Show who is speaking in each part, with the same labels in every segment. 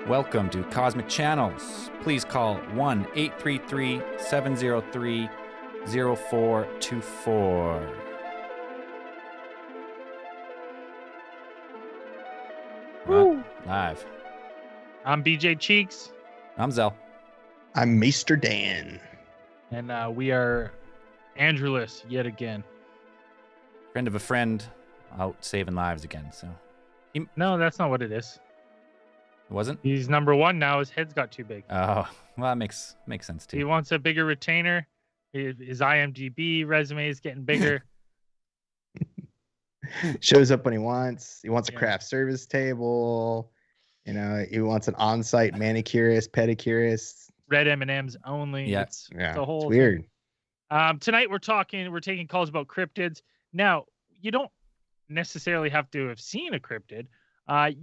Speaker 1: Welcome to Cosmic Channels. Please call 1-833-703-0424.
Speaker 2: Woo.
Speaker 1: Live.
Speaker 2: I'm BJ Cheeks.
Speaker 1: I'm Zell.
Speaker 3: I'm Maester Dan.
Speaker 2: And we are Andrewless yet again.
Speaker 1: Friend of a friend out saving lives again. So
Speaker 2: No, that's not what it is.
Speaker 1: it wasn't?
Speaker 2: He's number one now. His head's got too big.
Speaker 1: Oh, well, that makes sense too.
Speaker 2: He wants a bigger retainer. His IMDb resume is getting bigger.
Speaker 3: Shows up when he wants. He wants a
Speaker 2: Yeah.
Speaker 3: craft service table. You know, he wants an on-site manicurist, pedicurist.
Speaker 2: Red M&Ms only.
Speaker 1: Yeah.
Speaker 2: It's
Speaker 3: Yeah,
Speaker 2: the whole
Speaker 3: it's weird.
Speaker 2: thing. Tonight we're taking calls about cryptids. Now, you don't necessarily have to have seen a cryptid.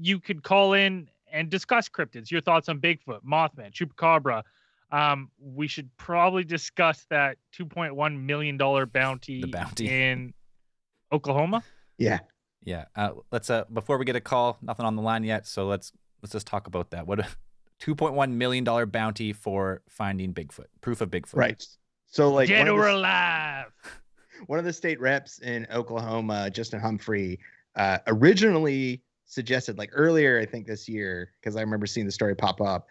Speaker 2: You could call in and discuss cryptids, your thoughts on Bigfoot, Mothman, Chupacabra. We should probably discuss that $2.1 million bounty,
Speaker 1: The bounty.
Speaker 2: in Oklahoma.
Speaker 3: Yeah.
Speaker 1: Yeah. Let's before we get a call, nothing on the line yet, so let's just talk about that. What a $2.1 million bounty for finding Bigfoot. Proof of Bigfoot.
Speaker 3: Right. So like
Speaker 2: Dead or alive.
Speaker 3: one of the state reps in Oklahoma, Justin Humphrey, originally suggested, like earlier, I think this year, because I remember seeing the story pop up,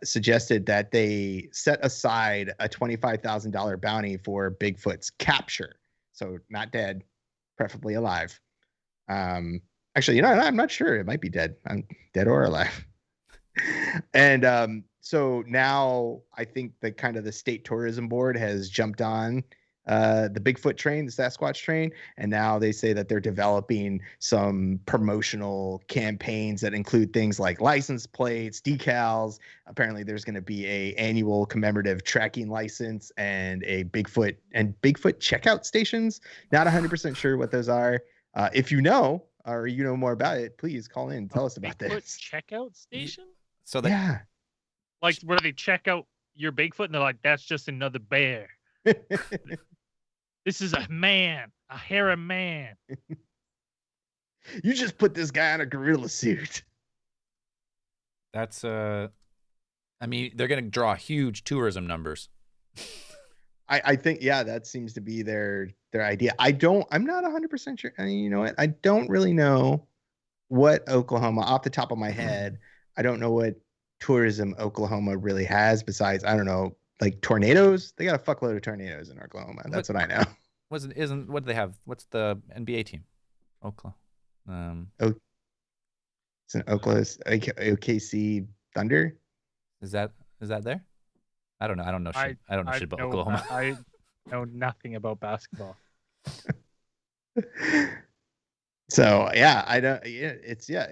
Speaker 3: suggested that they set aside a $25,000 bounty for Bigfoot's capture. So not dead, preferably alive. Actually, you know, I'm not sure. It might be dead. I'm dead or alive. And so now I think the state tourism board has jumped on the Bigfoot train, the Sasquatch train, and now they say that they're developing some promotional campaigns that include things like license plates, decals. Apparently there's going to be a annual commemorative tracking license and a Bigfoot checkout stations. Not 100% sure what those are. If you know, or you know more about it, please call in and tell us about
Speaker 2: Bigfoot
Speaker 3: this.
Speaker 2: checkout station?
Speaker 1: So that
Speaker 3: Yeah.
Speaker 2: Like where they check out your Bigfoot and they're like, that's just another bear. This is a man, a hairy man.
Speaker 3: You just put this guy in a gorilla suit.
Speaker 1: that's I mean, they're going to draw huge tourism numbers.
Speaker 3: I think, yeah, that seems to be their idea. I'm not 100% sure. I mean, you know what? I don't really know what Oklahoma, off the top of my head, I don't know what tourism Oklahoma really has besides, I don't know, like tornadoes. They got a fuckload of tornadoes in Oklahoma. That's what I know.
Speaker 1: What do they have? What's the NBA team? Oklahoma.
Speaker 3: It's an OKC Thunder.
Speaker 1: Is that there? I don't know. I don't know shit. I don't know shit about Oklahoma.
Speaker 2: I know nothing about basketball.
Speaker 3: So yeah, I don't. Yeah,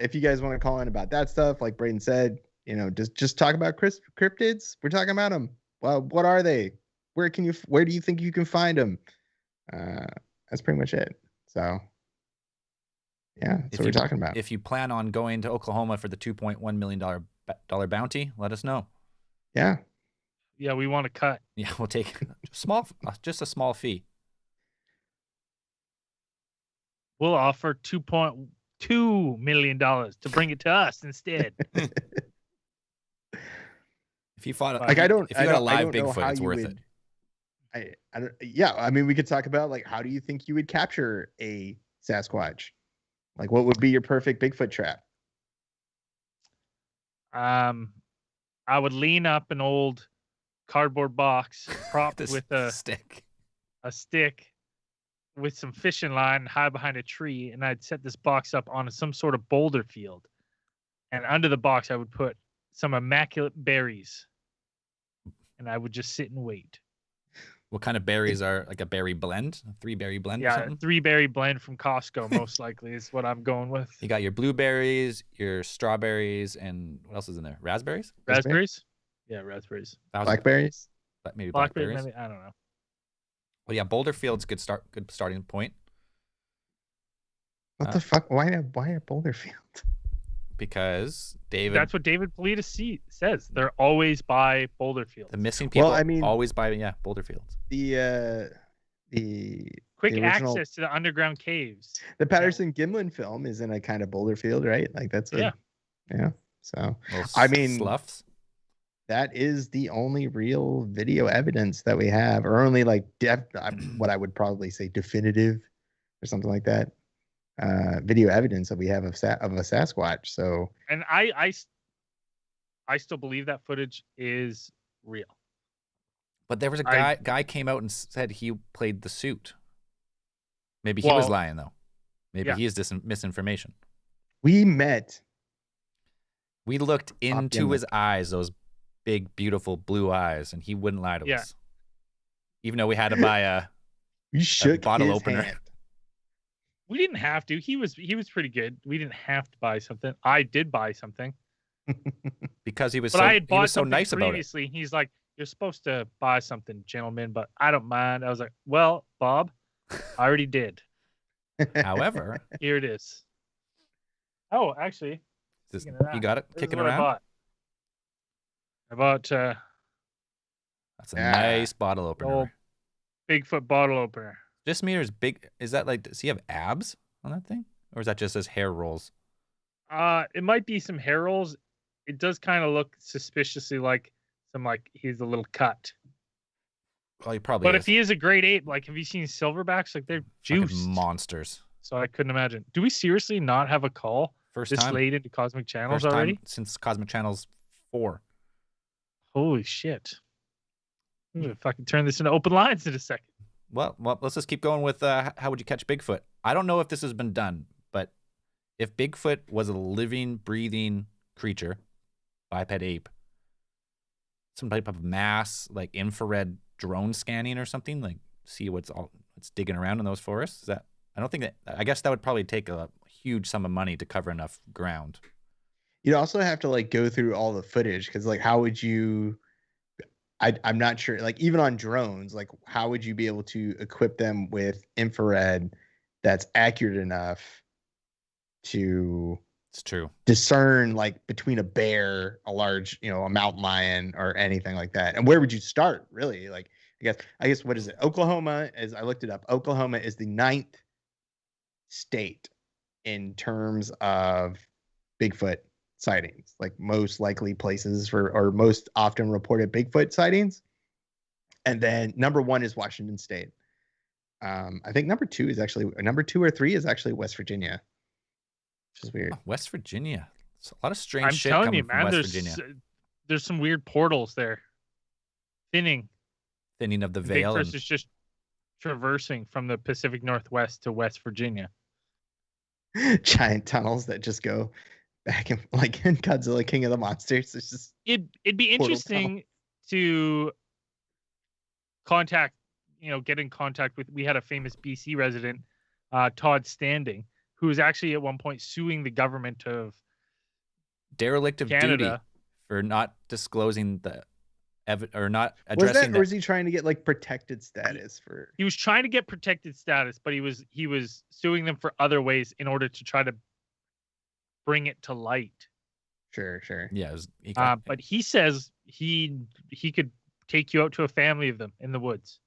Speaker 3: if you guys want to call in about that stuff, like Braden said, you know, just talk about cryptids. We're talking about them. Well, what are they? Where do you think you can find them? That's pretty much it. So yeah, that's what we're talking about.
Speaker 1: If you plan on going to Oklahoma for the $2.1 million bounty, let us know.
Speaker 3: Yeah.
Speaker 2: Yeah, we want to cut.
Speaker 1: Yeah, we'll take just a small fee.
Speaker 2: We'll offer $2.2 million to bring it to us instead.
Speaker 1: If you fought,
Speaker 3: Like,
Speaker 1: if you got a live Bigfoot, it's worth it.
Speaker 3: I don't. Yeah, I mean, we could talk about, like, how do you think you would capture a Sasquatch? Like, what would be your perfect Bigfoot trap?
Speaker 2: I would lean up an old cardboard box propped
Speaker 1: This
Speaker 2: with a
Speaker 1: stick.
Speaker 2: stick with some fishing line and hide behind a tree, and I'd set this box up on some sort of boulder field. And under the box, I would put some immaculate berries, and I would just sit and wait.
Speaker 1: What kind of berries are like a berry blend? A 3-berry blend or
Speaker 2: Yeah,
Speaker 1: something?
Speaker 2: 3-berry blend from Costco, most likely, is what I'm going with.
Speaker 1: You got your blueberries, your strawberries, and what else is in there? Raspberries?
Speaker 2: Raspberries? Yeah, raspberries.
Speaker 3: Blackberries?
Speaker 1: Maybe
Speaker 2: Blackberry,
Speaker 1: blackberries.
Speaker 2: maybe, I don't know.
Speaker 1: Well, yeah, Boulder Field's good starting point.
Speaker 3: What the fuck? Why a Boulder Field?
Speaker 1: Because David,
Speaker 2: That's what David Polita says. They're always by Boulder Fields.
Speaker 1: the missing people,
Speaker 3: Well, I mean-
Speaker 1: always buy Boulder Fields.
Speaker 3: The
Speaker 2: Quick
Speaker 3: the original-
Speaker 2: access to the underground caves.
Speaker 3: The Patterson Gimlin film is in a kind of boulder field, right? Like that's
Speaker 2: Yeah.
Speaker 3: yeah. So,
Speaker 1: Little
Speaker 3: I mean,
Speaker 1: sloughs.
Speaker 3: that is the only real video evidence that we have, or only like what I would probably say definitive or something like that. Video evidence that we have of a Sasquatch. So,
Speaker 2: And I still believe that footage is real.
Speaker 1: But there was a guy came out and said he played the suit. Maybe he was lying though. Maybe he is misinformation.
Speaker 3: We
Speaker 1: looked into his eyes, those big, beautiful blue eyes, and he wouldn't lie to us. Even though we had to buy a bottle opener.
Speaker 3: Hand.
Speaker 2: We didn't have to. He was pretty good. We didn't have to buy something. I did buy something.
Speaker 1: Because he was
Speaker 2: but
Speaker 1: so,
Speaker 2: I had bought
Speaker 1: he was so
Speaker 2: something
Speaker 1: nice
Speaker 2: previously.
Speaker 1: about it.
Speaker 2: He's like, you're supposed to buy something, gentlemen, but I don't mind. I was like, well, Bob, I already did.
Speaker 1: However,
Speaker 2: here it is. Oh, actually,
Speaker 1: you got it kicking around?
Speaker 2: I bought
Speaker 1: that's a nice bottle opener.
Speaker 2: Bigfoot bottle opener.
Speaker 1: This meter's big. Is that like, does he have abs on that thing? Or is that just his hair rolls?
Speaker 2: It might be some hair rolls. It does kind of look suspiciously like he's a little cut.
Speaker 1: Well, he probably
Speaker 2: But
Speaker 1: is.
Speaker 2: if he is a grade 8, like, have you seen silverbacks? Like, they're juiced.
Speaker 1: Fucking monsters.
Speaker 2: So I couldn't imagine. Do we seriously not have a call
Speaker 1: First
Speaker 2: this
Speaker 1: time
Speaker 2: late into Cosmic Channels
Speaker 1: First
Speaker 2: already?
Speaker 1: time since Cosmic Channels 4.
Speaker 2: Holy shit. I'm going to fucking turn this into open lines in a second.
Speaker 1: Well, let's just keep going with how would you catch Bigfoot? I don't know if this has been done, but if Bigfoot was a living, breathing creature, biped ape, some type of mass, like infrared drone scanning or something, like see what's digging around in those forests. Is that? I guess that would probably take a huge sum of money to cover enough ground.
Speaker 3: You'd also have to like go through all the footage, because like how would you? I'm not sure. Like even on drones, like how would you be able to equip them with infrared that's accurate enough to?
Speaker 1: It's true.
Speaker 3: Discern like between a bear, a large, a mountain lion, or anything like that. And where would you start, really? Like I guess what is it? Oklahoma, as I looked it up, Oklahoma is the 9th state in terms of Bigfoot sightings, like most likely places or most often reported Bigfoot sightings. And then number 1 is Washington State. I think number 2 or 3 is actually West Virginia, which is weird.
Speaker 1: Oh, West Virginia. It's a lot of strange shit
Speaker 2: I'm telling
Speaker 1: coming
Speaker 2: you, man,
Speaker 1: from West Virginia.
Speaker 2: There's some weird portals there. Thinning
Speaker 1: of the veil.
Speaker 2: Bigfoot is just traversing from the Pacific Northwest to West Virginia.
Speaker 3: Giant tunnels that just go back and like in Godzilla King of the Monsters. It's just
Speaker 2: it'd be interesting to get in contact with. We had a famous BC resident, Todd Standing, who was actually at one point suing the government of
Speaker 1: derelict of
Speaker 2: Canada
Speaker 1: duty for not disclosing or not addressing.
Speaker 3: Or is he trying to get like protected status for?
Speaker 2: He was trying to get protected status, but he was suing them for other ways in order to try to bring it to light.
Speaker 3: Sure.
Speaker 1: Yeah,
Speaker 2: but he says he could take you out to a family of them in the woods.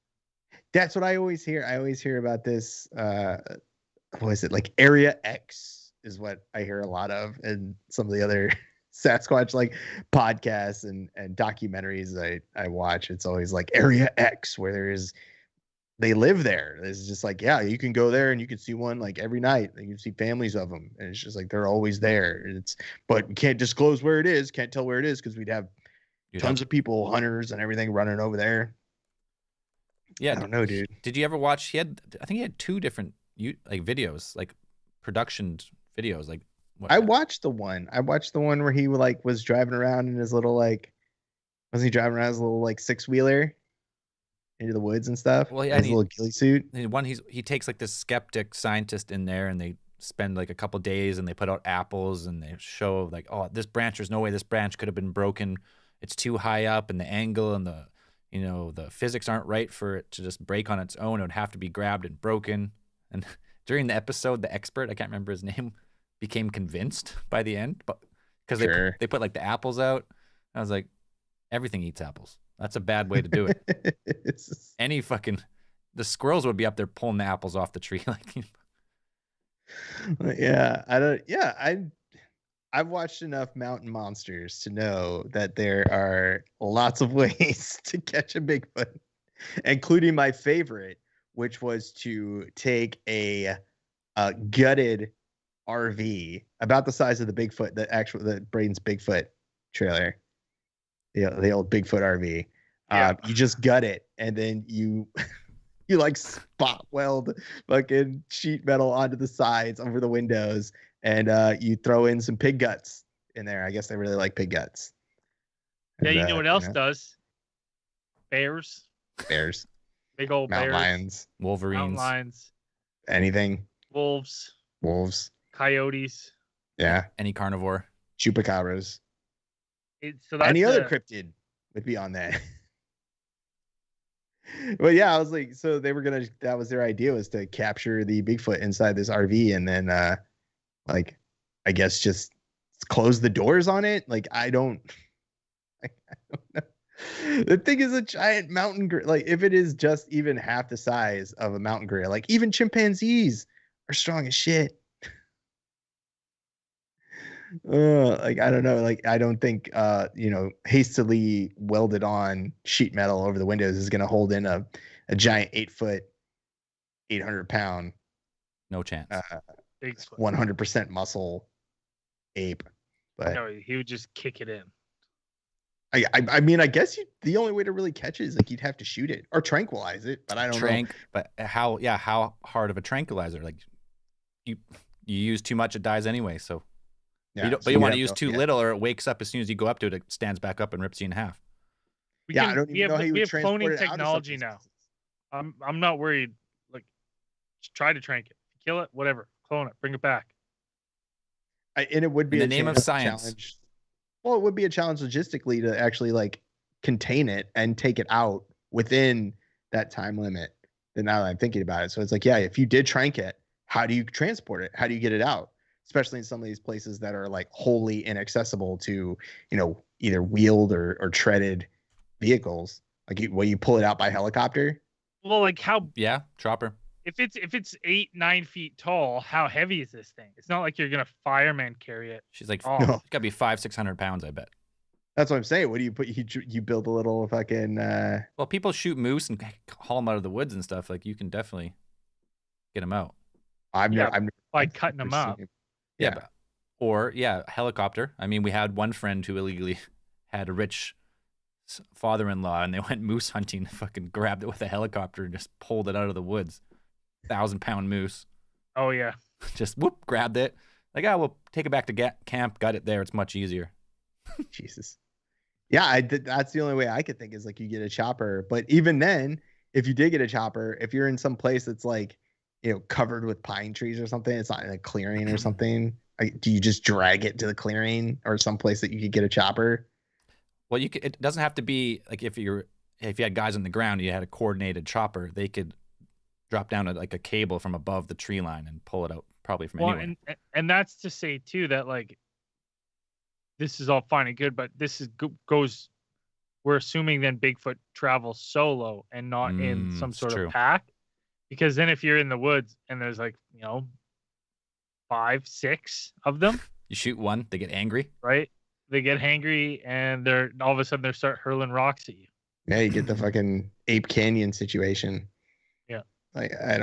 Speaker 3: That's what I always hear. I always hear about this. What is it, like Area X is what I hear a lot of, and some of the other Sasquatch like podcasts and documentaries I watch. It's always like Area X, where they live there. It's just like, yeah, you can go there and you can see one like every night. You can see families of them, and it's just like they're always there. But you can't disclose where it is. Can't tell where it is because we'd have tons of people, hunters and everything running over there.
Speaker 1: Yeah,
Speaker 3: I don't know, dude.
Speaker 1: Did you ever watch? I think he had 2 different like videos, like production videos. Like
Speaker 3: I watched the one where he like was driving around in his little like, wasn't he driving around his little like 6-wheeler into the woods and stuff?
Speaker 1: Well, yeah,
Speaker 3: his little ghillie suit.
Speaker 1: He takes like this skeptic scientist in there, and they spend like a couple days, and they put out apples, and they show like, oh, this branch, there's no way this branch could have been broken. It's too high up, and the angle and the physics aren't right for it to just break on its own. It would have to be grabbed and broken. And during the episode, the expert, I can't remember his name, became convinced by the end, but because they put like the apples out. I was like, everything eats apples. That's a bad way to do it. The squirrels would be up there pulling the apples off the tree. Like,
Speaker 3: yeah, I don't. Yeah, I've watched enough mountain monsters to know that there are lots of ways to catch a Bigfoot, including my favorite, which was to take a gutted RV about the size of the Bigfoot, the Braden's Bigfoot trailer, the old Bigfoot RV.
Speaker 2: Yeah.
Speaker 3: You just gut it, and then you like spot weld fucking sheet metal onto the sides over the windows, and you throw in some pig guts in there. I guess they really like pig guts.
Speaker 2: Yeah,
Speaker 3: And,
Speaker 2: you know what else does? Bears.
Speaker 3: Bears,
Speaker 2: Big old
Speaker 3: mountain
Speaker 2: bears.
Speaker 3: lions,
Speaker 2: Mountain
Speaker 1: Wolverines.
Speaker 2: lions.
Speaker 3: anything,
Speaker 2: Wolves.
Speaker 3: wolves,
Speaker 2: Coyotes.
Speaker 3: yeah,
Speaker 1: Any carnivore.
Speaker 3: chupacabras.
Speaker 2: So that's
Speaker 3: Any other cryptid would be on that. But yeah, I was like, so they were that was their idea, was to capture the Bigfoot inside this RV, and then like, I guess just close the doors on it. Like, I don't know. The thing is a giant mountain gorilla. Like, if it is just even half the size of a mountain gorilla, like even chimpanzees are strong as shit. Like, I don't know. Like, I don't think hastily welded on sheet metal over the windows is going to hold in a giant 8-foot, 800-pound,
Speaker 1: No chance.
Speaker 2: Bigfoot.
Speaker 3: 100% muscle ape. But
Speaker 2: No, he would just kick it in.
Speaker 3: I mean, I guess the only way to really catch it is like you'd have to shoot it or tranquilize it. But I don't know.
Speaker 1: But how hard of a tranquilizer? Like, you use too much, it dies anyway. So.
Speaker 3: Yeah,
Speaker 1: But you want to use too little, or it wakes up as soon as you go up to it. It stands back up and rips you in half.
Speaker 2: We
Speaker 3: I don't even know how you
Speaker 2: we
Speaker 3: would
Speaker 2: have cloning
Speaker 3: transport it out of
Speaker 2: technology
Speaker 3: some
Speaker 2: now.
Speaker 3: places.
Speaker 2: I'm not worried. Like, just try to trank it, kill it, whatever, clone it, bring it back.
Speaker 3: And it would be
Speaker 1: In the name of science.
Speaker 3: challenge. Well, it would be a challenge logistically to actually like contain it and take it out within that time limit. Then now that I'm thinking about it, so it's like, yeah, if you did trank it, how do you transport it? How do you get it out? Especially in some of these places that are like wholly inaccessible to, either wheeled or treaded vehicles. Like, you pull it out by helicopter.
Speaker 2: Well, like how?
Speaker 1: Yeah, chopper.
Speaker 2: If it's 8-9 feet tall, how heavy is this thing? It's not like you're gonna fireman carry it.
Speaker 1: She's like,
Speaker 2: Oh.
Speaker 1: no. It's gotta be 500-600 pounds, I bet.
Speaker 3: That's what I'm saying. What do you put? You build a little fucking.
Speaker 1: Well, people shoot moose and haul them out of the woods and stuff. Like, you can definitely get them out.
Speaker 3: I'm
Speaker 2: By cutting them up.
Speaker 1: Yeah. Or helicopter. I mean, we had one friend who illegally had a rich father-in-law, and they went moose hunting, fucking grabbed it with a helicopter and just pulled it out of the woods. 1,000-pound moose.
Speaker 2: Oh yeah.
Speaker 1: Just whoop, grabbed it. Like, we'll take it back to camp, gut it there. It's much easier.
Speaker 3: Jesus. Yeah, that's the only way I could think, is like you get a chopper. But even then, if you did get a chopper, if you're in some place that's like, covered with pine trees or something, it's not in a clearing or something. Like, do you just drag it to the clearing or some place that you could get a chopper?
Speaker 1: Well, it doesn't have to be like, if you had guys on the ground, you had a coordinated chopper, they could drop down a cable from above the tree line and pull it out probably from anywhere.
Speaker 2: And that's to say too that, like, this is all fine and good, but this goes. We're assuming then Bigfoot travels solo and not in some sort of pack, because then if you're in the woods and there's 5, 6 of them,
Speaker 1: you shoot one, they get angry,
Speaker 2: right? They get hangry, and they're all of a sudden they start hurling rocks at you.
Speaker 3: Yeah, you get the fucking Ape Canyon situation.
Speaker 2: Yeah,
Speaker 3: like, I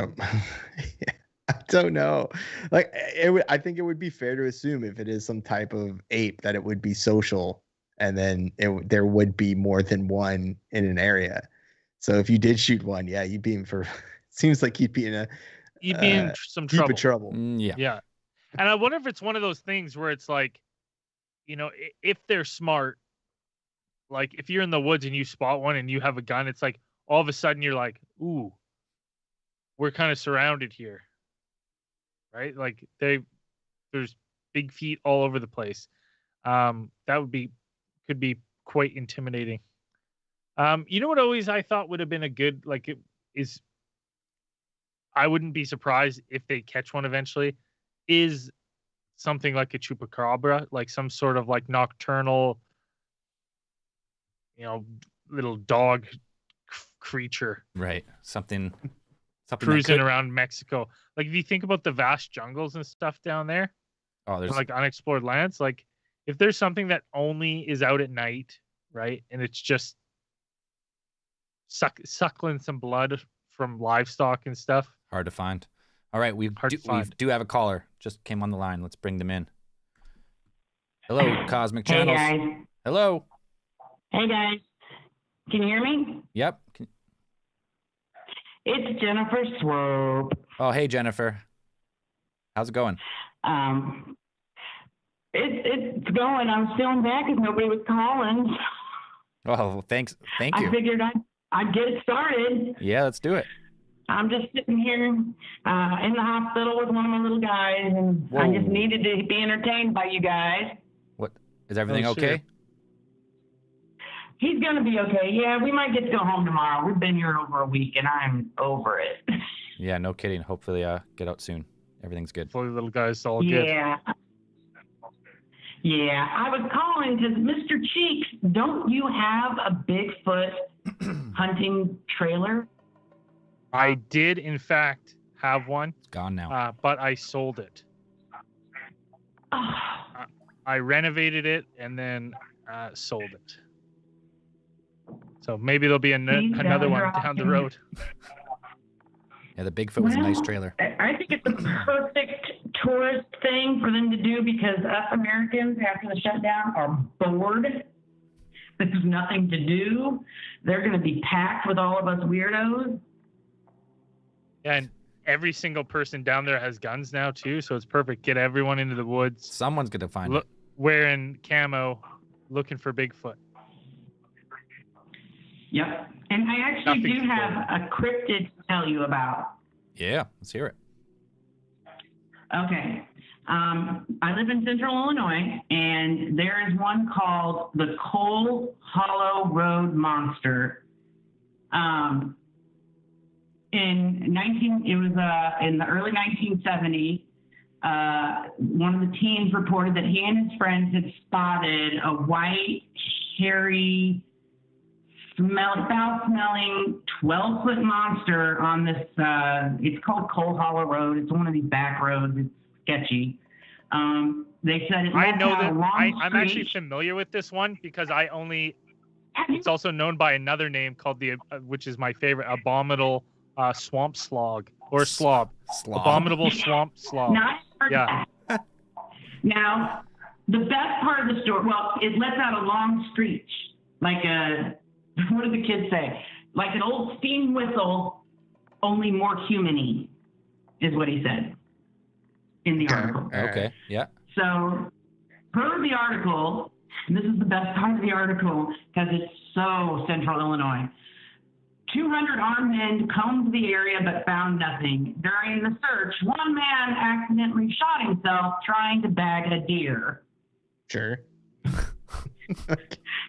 Speaker 3: don't know. Like, I think it would be fair to assume, if it is some type of ape, that it would be social, and then there would be more than one in an area. So if you did shoot one, yeah, you'd be in for. Seems like you'd be in
Speaker 2: some
Speaker 3: deep
Speaker 2: trouble.
Speaker 3: of trouble.
Speaker 2: Yeah. And I wonder if it's one of those things where it's like, if they're smart, like if you're in the woods and you spot one and you have a gun, it's like all of a sudden you're like, ooh, we're kind of surrounded here. Right? Like there's big feet all over the place. That could be quite intimidating. What always I thought would have been a good, I wouldn't be surprised if they catch one eventually, is something like a chupacabra, like some sort of like nocturnal, little dog creature.
Speaker 1: Right. Something
Speaker 2: cruising around Mexico. Like, if you think about the vast jungles and stuff down there,
Speaker 1: Oh, there's
Speaker 2: like unexplored lands. Like if there's something that only is out at night, right, and it's just suckling some blood from livestock and stuff.
Speaker 1: hard to find. All right, we
Speaker 2: Hard to
Speaker 1: do
Speaker 2: find.
Speaker 1: have a caller. Just came on the line. Let's bring them in. Hello, Cosmic
Speaker 4: Hey
Speaker 1: Channels.
Speaker 4: guys.
Speaker 1: Hello.
Speaker 4: Hey guys. Can you hear me?
Speaker 1: Yep.
Speaker 4: It's Jennifer Swope.
Speaker 1: Oh, hey, Jennifer. How's it going?
Speaker 4: It's going. I was feeling bad because nobody was calling.
Speaker 1: Oh, thanks. Thank you.
Speaker 4: I figured I'd get it started.
Speaker 1: Yeah, let's do it.
Speaker 4: I'm just sitting here in the hospital with one of my little guys, and I just
Speaker 1: Whoa.
Speaker 4: needed to be entertained by you guys.
Speaker 1: What is everything
Speaker 2: Oh,
Speaker 1: okay?
Speaker 2: sure.
Speaker 4: He's gonna be okay. Yeah, we might get to go home tomorrow. We've been here over a week, and I'm over it.
Speaker 1: Yeah, no kidding. Hopefully, get out soon. Everything's good.
Speaker 2: Hopefully, the little guy's all good.
Speaker 4: Yeah. Yeah, I was calling because Mr. Cheeks, don't you have a Bigfoot hunting trailer?
Speaker 2: I did, in fact, have one,
Speaker 1: It's gone now.
Speaker 2: but I sold it.
Speaker 4: Oh,
Speaker 2: I renovated it and then sold it. So maybe there'll be another one down the road.
Speaker 1: Yeah, the Bigfoot was a nice trailer.
Speaker 4: I think it's the perfect tourist thing for them to do because us Americans, after the shutdown, are bored. There's nothing to do. They're going to be packed with all of us weirdos.
Speaker 2: And every single person down there has guns now too, so it's perfect. Get everyone into the woods,
Speaker 1: Someone's gonna find it.
Speaker 2: wearing camo, looking for Bigfoot.
Speaker 4: Yep. And I actually
Speaker 2: Nothing
Speaker 4: do
Speaker 2: to
Speaker 4: have a cryptid to tell you about.
Speaker 1: Yeah, let's hear it.
Speaker 4: Okay. I live in Central Illinois, and there is one called the Coal Hollow Road Monster. In the early 1970s, one of the teens reported that he and his friends had spotted a white, hairy, foul-smelling 12-foot monster on this. It's called Coal Hollow Road. It's one of these back roads. It's sketchy. They said it
Speaker 2: I
Speaker 4: led
Speaker 2: know
Speaker 4: down
Speaker 2: that
Speaker 4: a long
Speaker 2: I'm actually
Speaker 4: street.
Speaker 2: familiar with this one because
Speaker 4: Have you-
Speaker 2: it's also known by another name called which is my favorite, abominable swamp slog or slob.
Speaker 1: Slob.
Speaker 2: Abominable swamp slob.
Speaker 4: Now, I heard
Speaker 2: Yeah.
Speaker 4: that. Now, the best part of the story, well, it lets out a long screech, like what do the kids say? Like an old steam whistle, only more human-y, is what he said in the article.
Speaker 1: Okay. Yeah.
Speaker 4: So, per the article, and this is the best part of the article because it's so Central Illinois, 200 armed men combed the area but found nothing. During the search, one man accidentally shot himself trying to bag a deer.
Speaker 3: Sure.
Speaker 4: And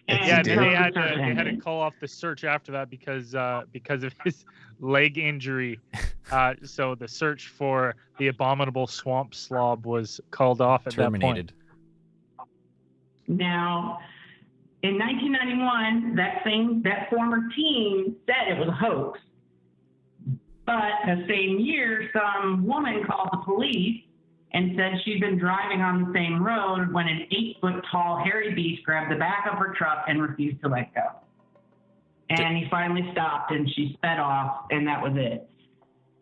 Speaker 2: Yeah,
Speaker 3: It's a
Speaker 2: and
Speaker 3: deer.
Speaker 2: they had
Speaker 4: search
Speaker 2: to
Speaker 4: ended.
Speaker 2: call off the search after that because of his leg injury. So the search for the abominable swamp slob was called off at
Speaker 1: Terminated.
Speaker 4: Now, in 1991, that former teen said it was a hoax. But the same year, some woman called the police and said she'd been driving on the same road when an 8-foot tall hairy beast grabbed the back of her truck and refused to let go. And he finally stopped and she sped off, and that was it.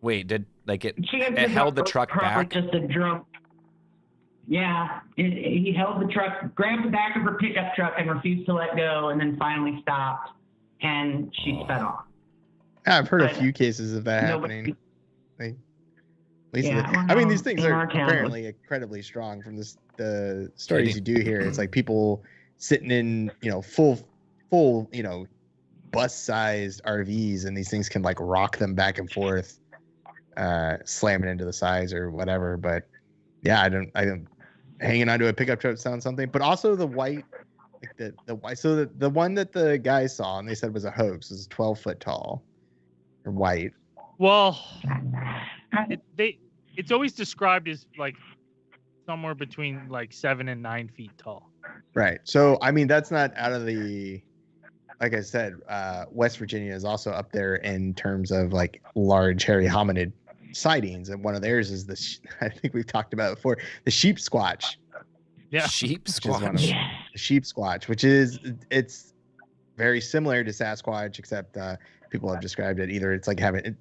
Speaker 1: Wait, did like it
Speaker 4: Chances
Speaker 1: held the
Speaker 4: are
Speaker 1: truck
Speaker 4: probably
Speaker 1: back?
Speaker 4: just a drunk. Yeah, he held the truck, grabbed the back of her pickup truck and refused to let go, and then finally stopped, and she sped off.
Speaker 3: I've heard a
Speaker 4: But
Speaker 3: few cases of that
Speaker 4: nobody-
Speaker 3: happening. Like, at least
Speaker 4: Yeah,
Speaker 3: I mean, these things
Speaker 4: in
Speaker 3: are
Speaker 4: our town.
Speaker 3: apparently incredibly strong from the stories you do hear. It's like people sitting in, full, bus-sized RVs, and these things can like rock them back and forth, slamming into the sides or whatever. But yeah, I don't. Hanging onto a pickup truck sounds something, but also the white, like the white. So the one that the guys saw and they said was a hoax was 12 foot tall, or white.
Speaker 2: Well, it's always described as like somewhere between like 7 and 9 feet tall.
Speaker 3: Right. So I mean, that's not out of the. Like I said, West Virginia is also up there in terms of like large hairy hominid sightings, and one of theirs is I think we've talked about it before, the sheep squatch.
Speaker 2: Yeah.
Speaker 1: Sheep
Speaker 3: Which is one of
Speaker 1: squatch.
Speaker 3: them. The sheep squatch, which is it's very similar to Sasquatch, except people have described it either it's like having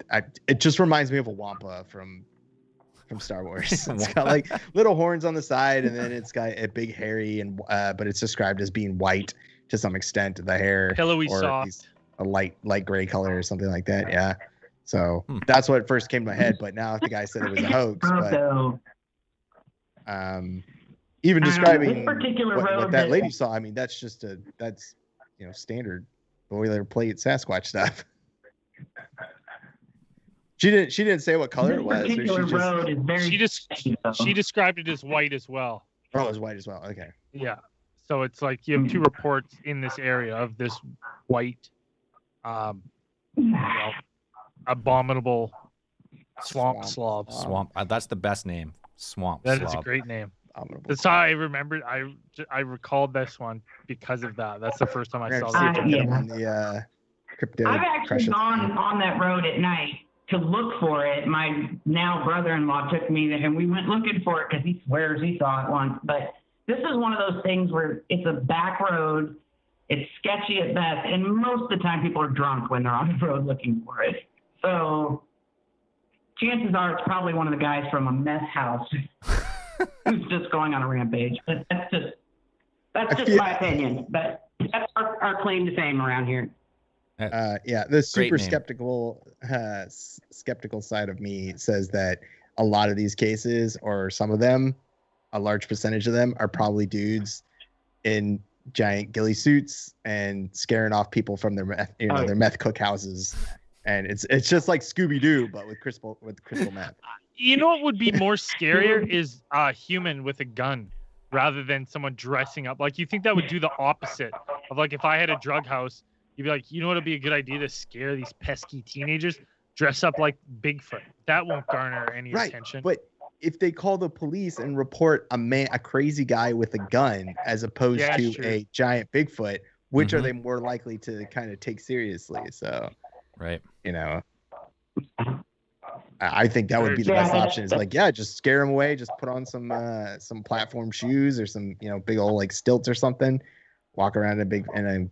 Speaker 3: it just reminds me of a wampa from Star Wars. It's got like little horns on the side, and then it's got a big hairy and but it's described as being white to some extent, the hair,
Speaker 2: Pillowy
Speaker 3: or
Speaker 2: soft.
Speaker 3: at least a light gray color or something like that. Yeah. So that's what first came to my head, but now the guy said it was a hoax. But even describing what that lady saw, I mean, that's standard boilerplate Sasquatch stuff. She didn't say what color it was, or
Speaker 2: she described it as white as well.
Speaker 3: Oh, it was white as well. Okay.
Speaker 2: Yeah. So it's like you have two reports in this area of this white, abominable swamp slob.
Speaker 1: Swamp. That's the best name. Swamp.
Speaker 2: That
Speaker 1: slob.
Speaker 2: is a great name.
Speaker 3: Abominable.
Speaker 2: That's how I remembered. I recalled this one because of that. That's the first time I saw it.
Speaker 3: On the cryptid.
Speaker 4: I've actually gone on that road at night to look for it. My now brother-in-law took me there, and we went looking for it because he swears he saw it once. But this is one of those things where it's a back road. It's sketchy at best, and most of the time people are drunk when they're on the road looking for it. So chances are it's probably one of the guys from a meth house who's just going on a rampage. But that's just my opinion. But that's our claim to fame around here.
Speaker 3: The super skeptical side of me says that a lot of these cases, or some of them, a large percentage of them, are probably dudes in giant ghillie suits and scaring off people from their meth, their meth cookhouses, and it's just like Scooby-Doo but with crystal meth.
Speaker 2: You know what would be more scarier is a human with a gun rather than someone dressing up. Like, you think that would do the opposite of, like, if I had a drug house, you'd be like, you know what would be a good idea to scare these pesky teenagers? Dress up like Bigfoot. That won't garner any attention. But
Speaker 3: if they call the police and report a crazy guy with a gun as opposed to a giant Bigfoot, which are they more likely to kind of take seriously? So,
Speaker 1: right.
Speaker 3: I think that would be the best option. Is like, just scare them away. Just put on some platform shoes or some, big old like stilts or something. Walk around in a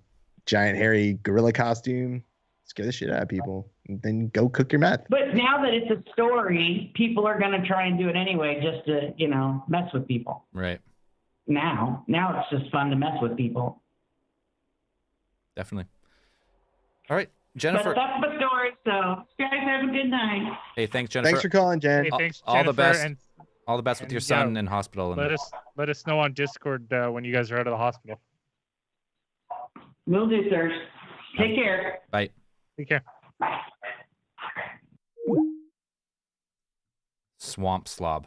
Speaker 3: giant hairy gorilla costume. Scare the shit out of people. And then go cook your meth.
Speaker 4: But now that it's a story, people are going to try and do it anyway, just to mess with people.
Speaker 1: Right.
Speaker 4: Now it's just fun to mess with people.
Speaker 1: Definitely. All right. Jennifer.
Speaker 4: But that's the story, so you guys have a good night.
Speaker 1: Hey, thanks, Jennifer.
Speaker 3: Thanks for calling, Jen.
Speaker 2: Hey, thanks,
Speaker 1: all the best.
Speaker 2: And
Speaker 1: all the best with your son in hospital. And
Speaker 2: let us know on Discord when you guys are out of the hospital.
Speaker 4: Will do, sir. Take care.
Speaker 1: Bye.
Speaker 2: Take care.
Speaker 4: Bye.
Speaker 1: Swamp slob.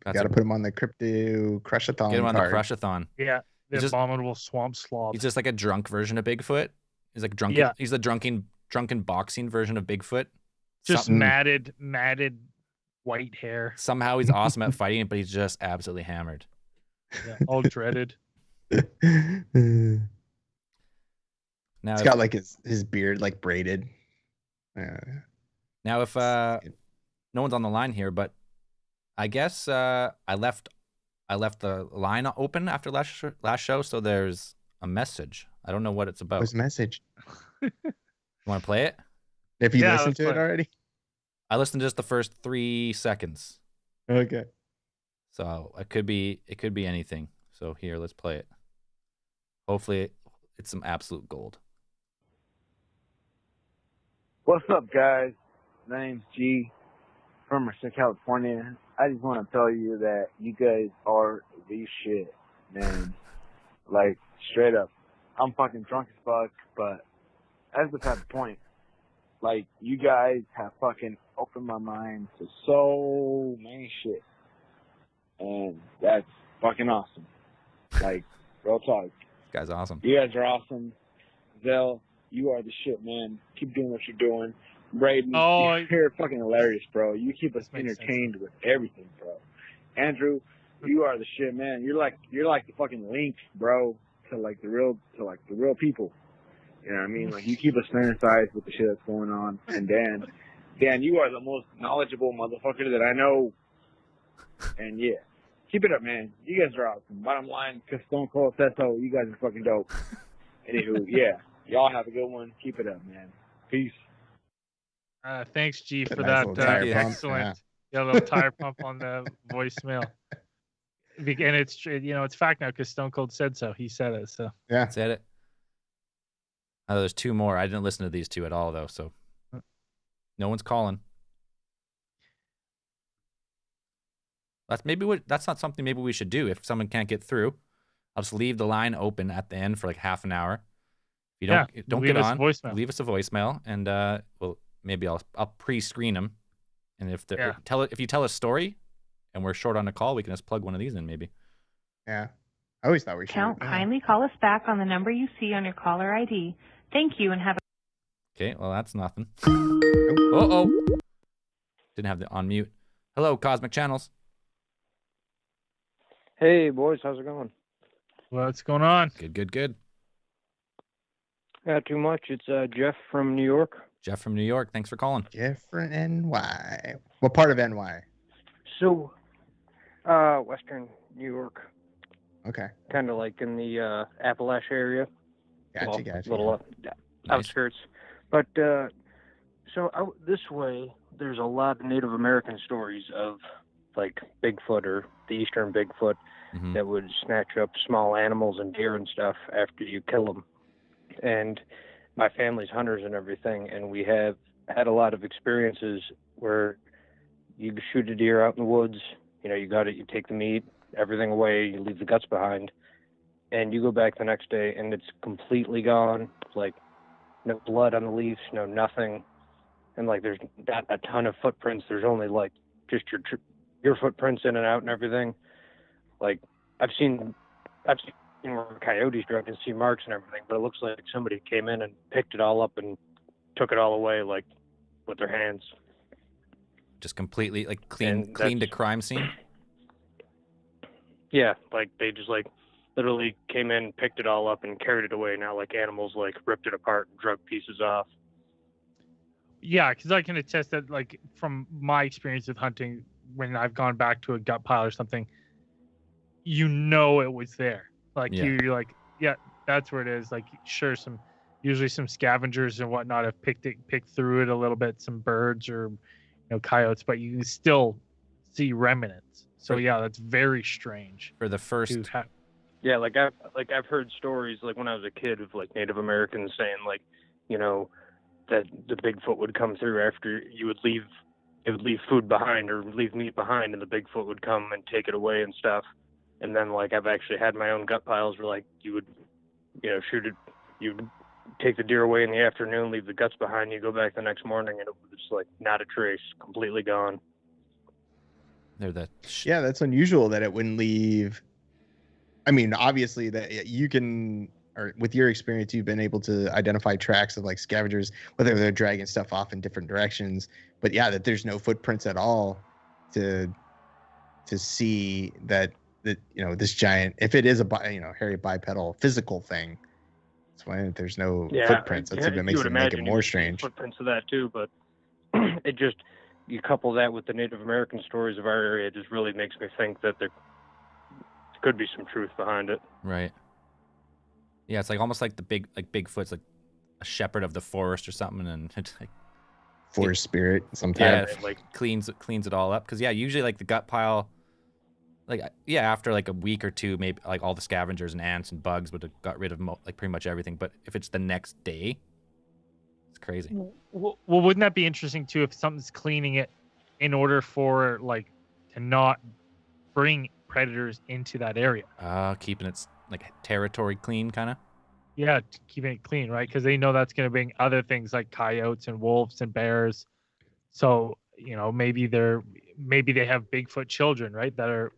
Speaker 3: Got to put him on the crypto crushathon.
Speaker 1: Get him on the crushathon.
Speaker 2: Yeah, the abominable swamp slob.
Speaker 1: He's just like a drunk version of Bigfoot. He's like drunken. Yeah. He's the drunken boxing version of Bigfoot.
Speaker 2: Just matted white hair.
Speaker 1: Somehow he's awesome at fighting, but he's just absolutely hammered.
Speaker 2: Yeah, all dreaded.
Speaker 3: Now it's got like his beard like braided.
Speaker 1: Now if no one's on the line here, but I guess I left the line open after last show, so there's a message. I don't know what it's about.
Speaker 3: What's the message?
Speaker 1: You want to play it?
Speaker 3: If you listened to it already?
Speaker 1: I listened to just the first 3 seconds.
Speaker 3: Okay.
Speaker 1: So it could be anything. So here, let's play it. Hopefully it's some absolute gold.
Speaker 5: What's up, guys? My name's G from Merced, California. I just want to tell you that you guys are the shit, man. Like, straight up. I'm fucking drunk as fuck, but that's beside the point. Like, you guys have fucking opened my mind to so many shit. And that's fucking awesome. Like, real talk.
Speaker 1: This guy's awesome.
Speaker 5: You guys are awesome. Zell, you are the shit, man. Keep doing what you're doing. Braden, you're fucking hilarious, bro. You keep us entertained with everything, bro. Andrew, you are the shit, man. You're like the fucking link, bro, to the real people. You know what I mean? Like, you keep us fantasized with the shit that's going on. And Dan, Dan, you are the most knowledgeable motherfucker that I know. And yeah, keep it up, man. You guys are awesome. Bottom line, because Stone Cold said so, you guys are fucking dope. Anywho, yeah, y'all have a good one. Keep it up, man. Peace.
Speaker 2: Thanks, G, for
Speaker 3: Nice
Speaker 2: that.
Speaker 3: little tire pump,
Speaker 2: Excellent. Yeah, a little tire pump on the voicemail. And it's it's fact now because Stone Cold said so. He said it. So
Speaker 3: Yeah.
Speaker 1: Said it. Oh, there's two more. I didn't listen to these two at all though, so no one's calling. That's not something maybe we should do if someone can't get through. I'll just leave the line open at the end for like half an hour. If you don't get on, leave us a voicemail, and maybe I'll pre-screen them. And if you tell a story, and we're short on a call, we can just plug one of these in maybe.
Speaker 3: Yeah, I always thought we should.
Speaker 6: Kindly call us back on the number you see on your caller ID. Thank you, and have a...
Speaker 1: Okay, well that's nothing. Uh-oh. Didn't have the on mute. Hello, Cosmic Channels.
Speaker 7: Hey boys, how's it going?
Speaker 2: What's going on?
Speaker 1: Good.
Speaker 7: Not too much. It's Jeff from New York.
Speaker 1: Jeff from New York. Thanks for calling.
Speaker 3: Jeff from NY. What part of NY?
Speaker 7: So, Western New York.
Speaker 3: Okay.
Speaker 7: Kind of like in the Appalachia area.
Speaker 3: Gotcha.
Speaker 7: Little outskirts. But so out this way, there's a lot of Native American stories of like Bigfoot or the Eastern Bigfoot that would snatch up small animals and deer and stuff after you kill them. And my family's hunters and everything, and we have had a lot of experiences where you shoot a deer out in the woods, you got it, you take the meat, everything away, you leave the guts behind, and you go back the next day and it's completely gone, like no blood on the leaves, no nothing, and like there's not a ton of footprints, there's only like just your footprints in and out and everything. Like I've seen where coyotes drug and see marks and everything, but it looks like somebody came in and picked it all up and took it all away, like with their hands.
Speaker 1: Just completely like cleaned a crime scene.
Speaker 7: Yeah, like they just like literally came in, picked it all up, and carried it away. Now like animals like ripped it apart and drug pieces off.
Speaker 2: Yeah, because I can attest that like from my experience with hunting, when I've gone back to a gut pile or something, it was there. Like you're like, yeah, that's where it is. Like sure, usually some scavengers and whatnot have picked through it a little bit, some birds or coyotes, but you can still see remnants. So yeah, that's very strange.
Speaker 1: For the first,
Speaker 7: yeah, I've heard stories like when I was a kid of like Native Americans saying like, that the Bigfoot would come through after it would leave food behind or leave meat behind, and the Bigfoot would come and take it away and stuff. And then like I've actually had my own gut piles where like you would, shoot it, you'd take the deer away in the afternoon, leave the guts behind, you go back the next morning and it was just like not a trace, completely gone.
Speaker 3: Yeah, that's unusual that it wouldn't leave. I mean, obviously that you can, or with your experience, you've been able to identify tracks of like scavengers, whether they're dragging stuff off in different directions. But yeah, that there's no footprints at all to see that this giant, if it is a hairy bipedal physical thing, that's why there's no footprints. That's even makes it make it more strange.
Speaker 7: Footprints of that too, but it just, you couple that with the Native American stories of our area, it just really makes me think that there could be some truth behind it.
Speaker 1: Right. Yeah, it's like almost like Bigfoot's like a shepherd of the forest or something, and it's like
Speaker 3: forest spirit sometimes.
Speaker 1: Yeah, like cleans it all up. Because usually like the gut pile, after like a week or two, maybe like all the scavengers and ants and bugs would have got rid of like pretty much everything. But if it's the next day, it's crazy.
Speaker 2: Well, wouldn't that be interesting too if something's cleaning it in order for like to not bring predators into that area?
Speaker 1: Keeping its like territory clean, kind of.
Speaker 2: Yeah, keeping it clean, right? Because they know that's going to bring other things like coyotes and wolves and bears. So maybe they have Bigfoot children, right? That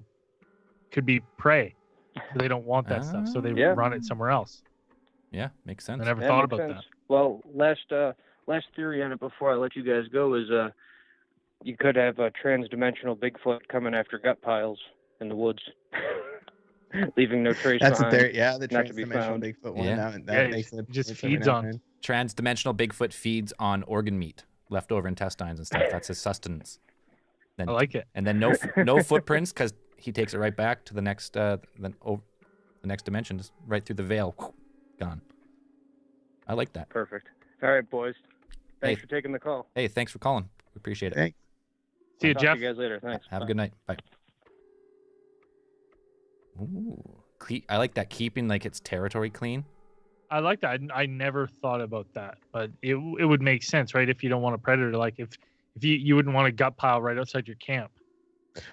Speaker 2: could be prey. So they don't want that stuff, so they run it somewhere else.
Speaker 1: Yeah, makes sense.
Speaker 2: I never thought about that.
Speaker 7: Well, last theory on it before I let you guys go is you could have a trans-dimensional Bigfoot coming after gut piles in the woods, leaving no trace behind.
Speaker 3: That's a theory. Yeah, the trans-dimensional Bigfoot one.
Speaker 1: Yeah.
Speaker 3: That makes it
Speaker 2: just feeds on.
Speaker 1: Trans-dimensional Bigfoot feeds on organ meat. leftover intestines and stuff. That's his sustenance. Then,
Speaker 2: I like it.
Speaker 1: And then no footprints because he takes it right back to the next the next dimension, just right through the veil. Gone. I like that.
Speaker 7: Perfect. All right, boys. Thanks
Speaker 1: Hey.
Speaker 7: for taking the call.
Speaker 1: Hey, thanks for calling. We appreciate it.
Speaker 3: Thanks.
Speaker 2: See you,
Speaker 7: Talk
Speaker 2: Jeff.
Speaker 7: to you guys later. Thanks.
Speaker 1: Have
Speaker 7: Bye.
Speaker 1: a good night. Bye. Ooh, I like that, keeping like its territory clean.
Speaker 2: I like that. I never thought about that, but it would make sense, right? If you don't want a predator, like if you wouldn't want a gut pile right outside your camp.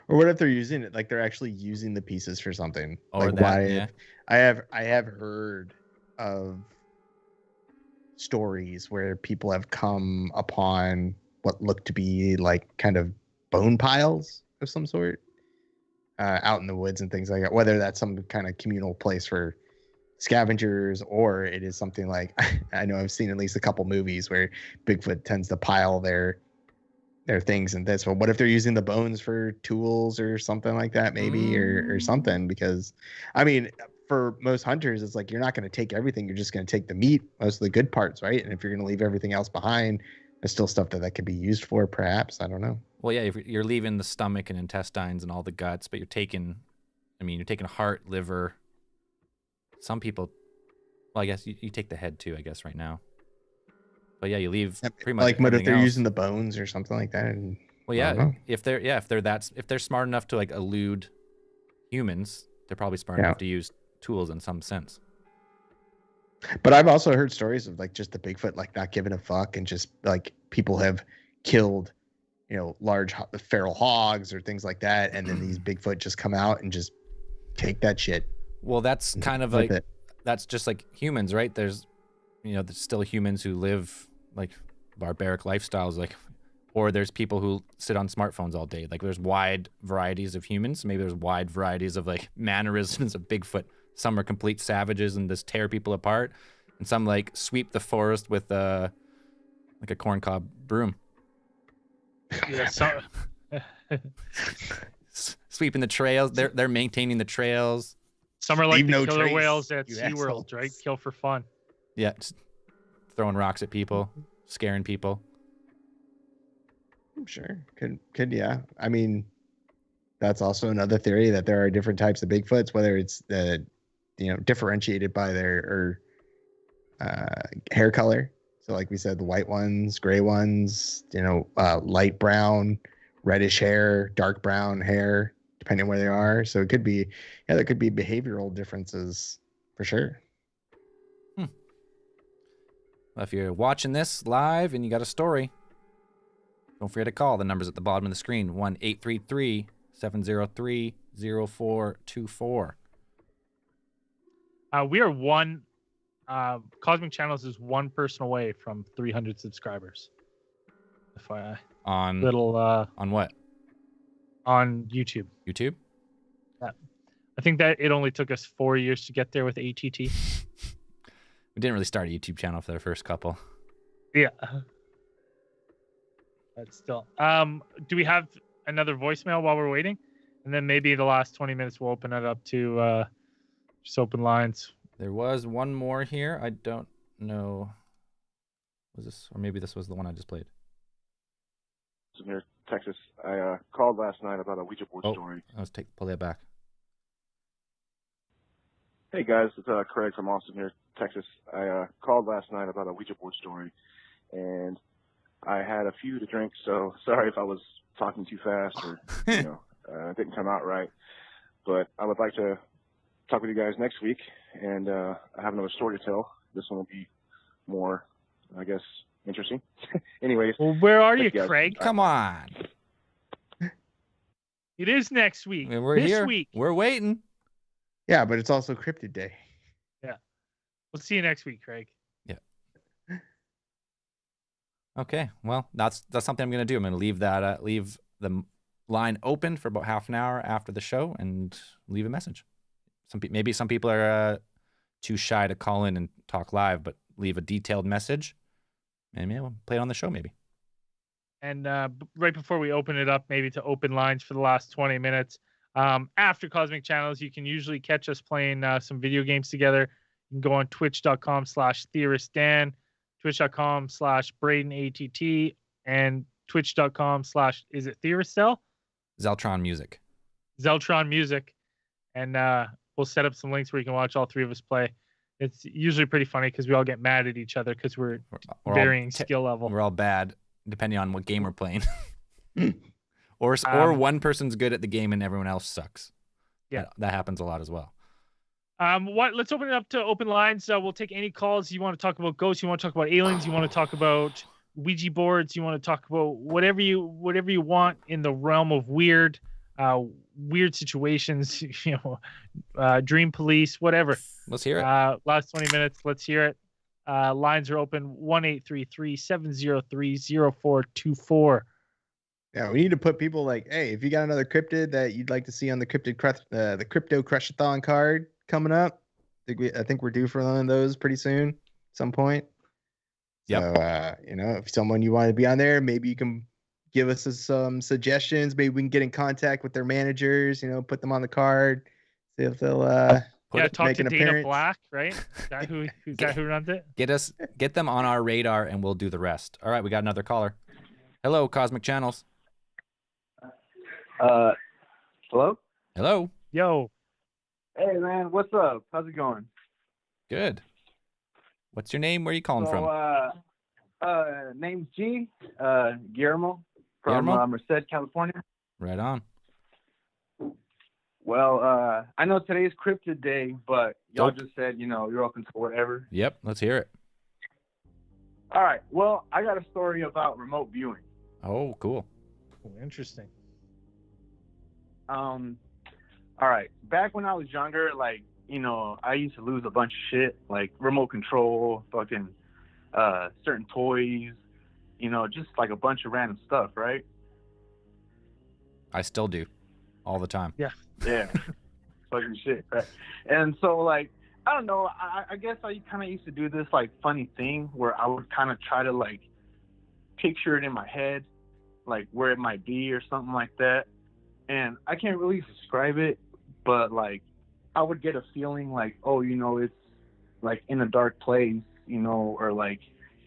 Speaker 3: Or what if they're using it like they're actually using the pieces for something?
Speaker 1: Or
Speaker 3: like
Speaker 1: that,
Speaker 3: why?
Speaker 1: yeah.
Speaker 3: I have heard of stories where people have come upon what looked to be like kind of bone piles of some sort out in the woods and things like that. Whether that's some kind of communal place for scavengers or it is something like I know I've seen at least a couple movies where Bigfoot tends to pile their things and this. Well, what if they're using the bones for tools or something like that, maybe, or something? Because I mean, for most hunters, it's like you're not going to take everything. You're just going to take the meat, most of the good parts, right? And if you're going to leave everything else behind, there's still stuff that could be used for, perhaps. I don't know.
Speaker 1: Well, yeah, if you're leaving the stomach and intestines and all the guts, but you're taking heart, liver. Some people, well, I guess you take the head too, I guess, right now. But yeah, you leave pretty much
Speaker 3: like what if
Speaker 1: everything
Speaker 3: they're
Speaker 1: else.
Speaker 3: using the bones or something like that? And
Speaker 1: Well, yeah, if they're smart enough to like elude humans, they're probably smart enough to use tools in some sense.
Speaker 3: But I've also heard stories of like just the Bigfoot like not giving a fuck and just like people have killed, large feral hogs or things like that, and then these Bigfoot just come out and just take that shit.
Speaker 1: Well, that's kind of like that's just like humans, right? There's still humans who live like barbaric lifestyles, like, or there's people who sit on smartphones all day. Like there's wide varieties of humans. Maybe there's wide varieties of like mannerisms of Bigfoot. Some are complete savages and just tear people apart, and some like sweep the forest with like a corncob broom.
Speaker 2: Yeah,
Speaker 1: Sweeping the trails. They're maintaining the trails.
Speaker 2: some are like
Speaker 3: Leave
Speaker 2: the
Speaker 3: no
Speaker 2: killer
Speaker 3: trace,
Speaker 2: whales at
Speaker 3: you
Speaker 2: SeaWorld,
Speaker 3: assholes.
Speaker 2: right? Kill for fun.
Speaker 1: Yeah, just throwing rocks at people, scaring people.
Speaker 3: I'm sure could yeah. I mean, that's also another theory that there are different types of Bigfoots, whether it's differentiated by their hair color. So like we said, the white ones, gray ones, light brown, reddish hair, dark brown hair, depending on where they are. So it could be, there could be behavioral differences for sure.
Speaker 1: Well, if you're watching this live and you got a story, don't forget to call. The number's at the bottom of the screen, 1-833-703-0424.
Speaker 2: We are one. Cosmic Channels is one person away from 300 subscribers. FYI.
Speaker 1: On what?
Speaker 2: On YouTube.
Speaker 1: YouTube?
Speaker 2: Yeah. I think that it only took us 4 years to get there with ATT.
Speaker 1: We didn't really start a YouTube channel for the first couple.
Speaker 2: Yeah. But still. Do we have another voicemail while we're waiting? And then maybe the last 20 minutes we'll open it up to just open lines.
Speaker 1: There was one more here. I don't know. Was this, or maybe this was the one I just played?
Speaker 8: I'm here, Texas. I called last night about a Ouija board story.
Speaker 1: Let's pull that back.
Speaker 8: Hey guys, it's Craig from Austin here, Texas. I called last night about a Ouija board story, and I had a few to drink, so sorry if I was talking too fast or it didn't come out right. But I would like to talk with you guys next week, and I have another story to tell. This one will be more, I guess, interesting. Anyways.
Speaker 2: Well, where are you, Craig?
Speaker 1: Come on.
Speaker 2: It is next week.
Speaker 1: We're
Speaker 2: this
Speaker 1: here.
Speaker 2: week.
Speaker 1: We're waiting.
Speaker 3: Yeah, but it's also Cryptid Day.
Speaker 2: Yeah. We'll see you next week, Craig.
Speaker 1: Yeah. Okay. Well, that's something I'm going to do. I'm going to leave the line open for about half an hour after the show and leave a message. Maybe some people are too shy to call in and talk live, but leave a detailed message, and we'll play it on the show maybe. And
Speaker 2: right before we open it up, maybe to open lines for the last 20 minutes, after Cosmic Channels, you can usually catch us playing some video games together. You can go on twitch.com/theoristdan, twitch.com/BradenATT, and twitch.com/ is it Theoricel?
Speaker 1: Zeltron Music.
Speaker 2: Zeltron Music. And we'll set up some links where you can watch all three of us play. It's usually pretty funny because we all get mad at each other because we're varying skill level.
Speaker 1: We're all bad depending on what game we're playing. or one person's good at the game and everyone else sucks.
Speaker 2: Yeah,
Speaker 1: that happens a lot as well.
Speaker 2: Let's open it up to open lines. We'll take any calls. You want to talk about ghosts? You want to talk about aliens? You want to talk about Ouija boards? You want to talk about whatever you want in the realm of weird situations? Dream police, whatever.
Speaker 1: Let's hear it.
Speaker 2: Last 20 minutes. Let's hear it. Lines are open 1-833-703-0424.
Speaker 3: Yeah, we need to put people like, hey, if you got another cryptid that you'd like to see on the crypto Crushathon card coming up, I think we're due for one of those pretty soon, at some point.
Speaker 1: Yep.
Speaker 3: So, if someone you want to be on there, maybe you can give us some suggestions. Maybe we can get in contact with their managers. Put them on the card, see if they'll
Speaker 2: talk
Speaker 3: make
Speaker 2: to
Speaker 3: an
Speaker 2: Dana
Speaker 3: appearance.
Speaker 2: Black, right? Is that who runs it?
Speaker 1: Get them on our radar, and we'll do the rest. All right, we got another caller. Hello, Cosmic Channels.
Speaker 5: Hello?
Speaker 1: Hello.
Speaker 2: Yo.
Speaker 5: Hey, man. What's up? How's it going?
Speaker 1: Good. What's your name? Where are you calling from?
Speaker 5: Name's G. Guillermo from
Speaker 1: Guillermo?
Speaker 5: Merced, California.
Speaker 1: Right on.
Speaker 5: Well, I know today's Cryptid Day, but y'all just said, you're open to whatever.
Speaker 1: Yep, let's hear it.
Speaker 5: All right. Well, I got a story about remote viewing.
Speaker 1: Oh, cool.
Speaker 2: Interesting.
Speaker 5: All right. Back when I was younger, I used to lose a bunch of shit, like remote control, fucking certain toys, just like a bunch of random stuff, right?
Speaker 1: I still do. All the time.
Speaker 2: Yeah.
Speaker 5: Yeah. Fucking shit, right? And so, I don't know, I guess I kind of used to do this, funny thing where I would kind of try to, picture it in my head, where it might be or something like that. And I can't really describe it, but, I would get a feeling it's, in a dark place, or,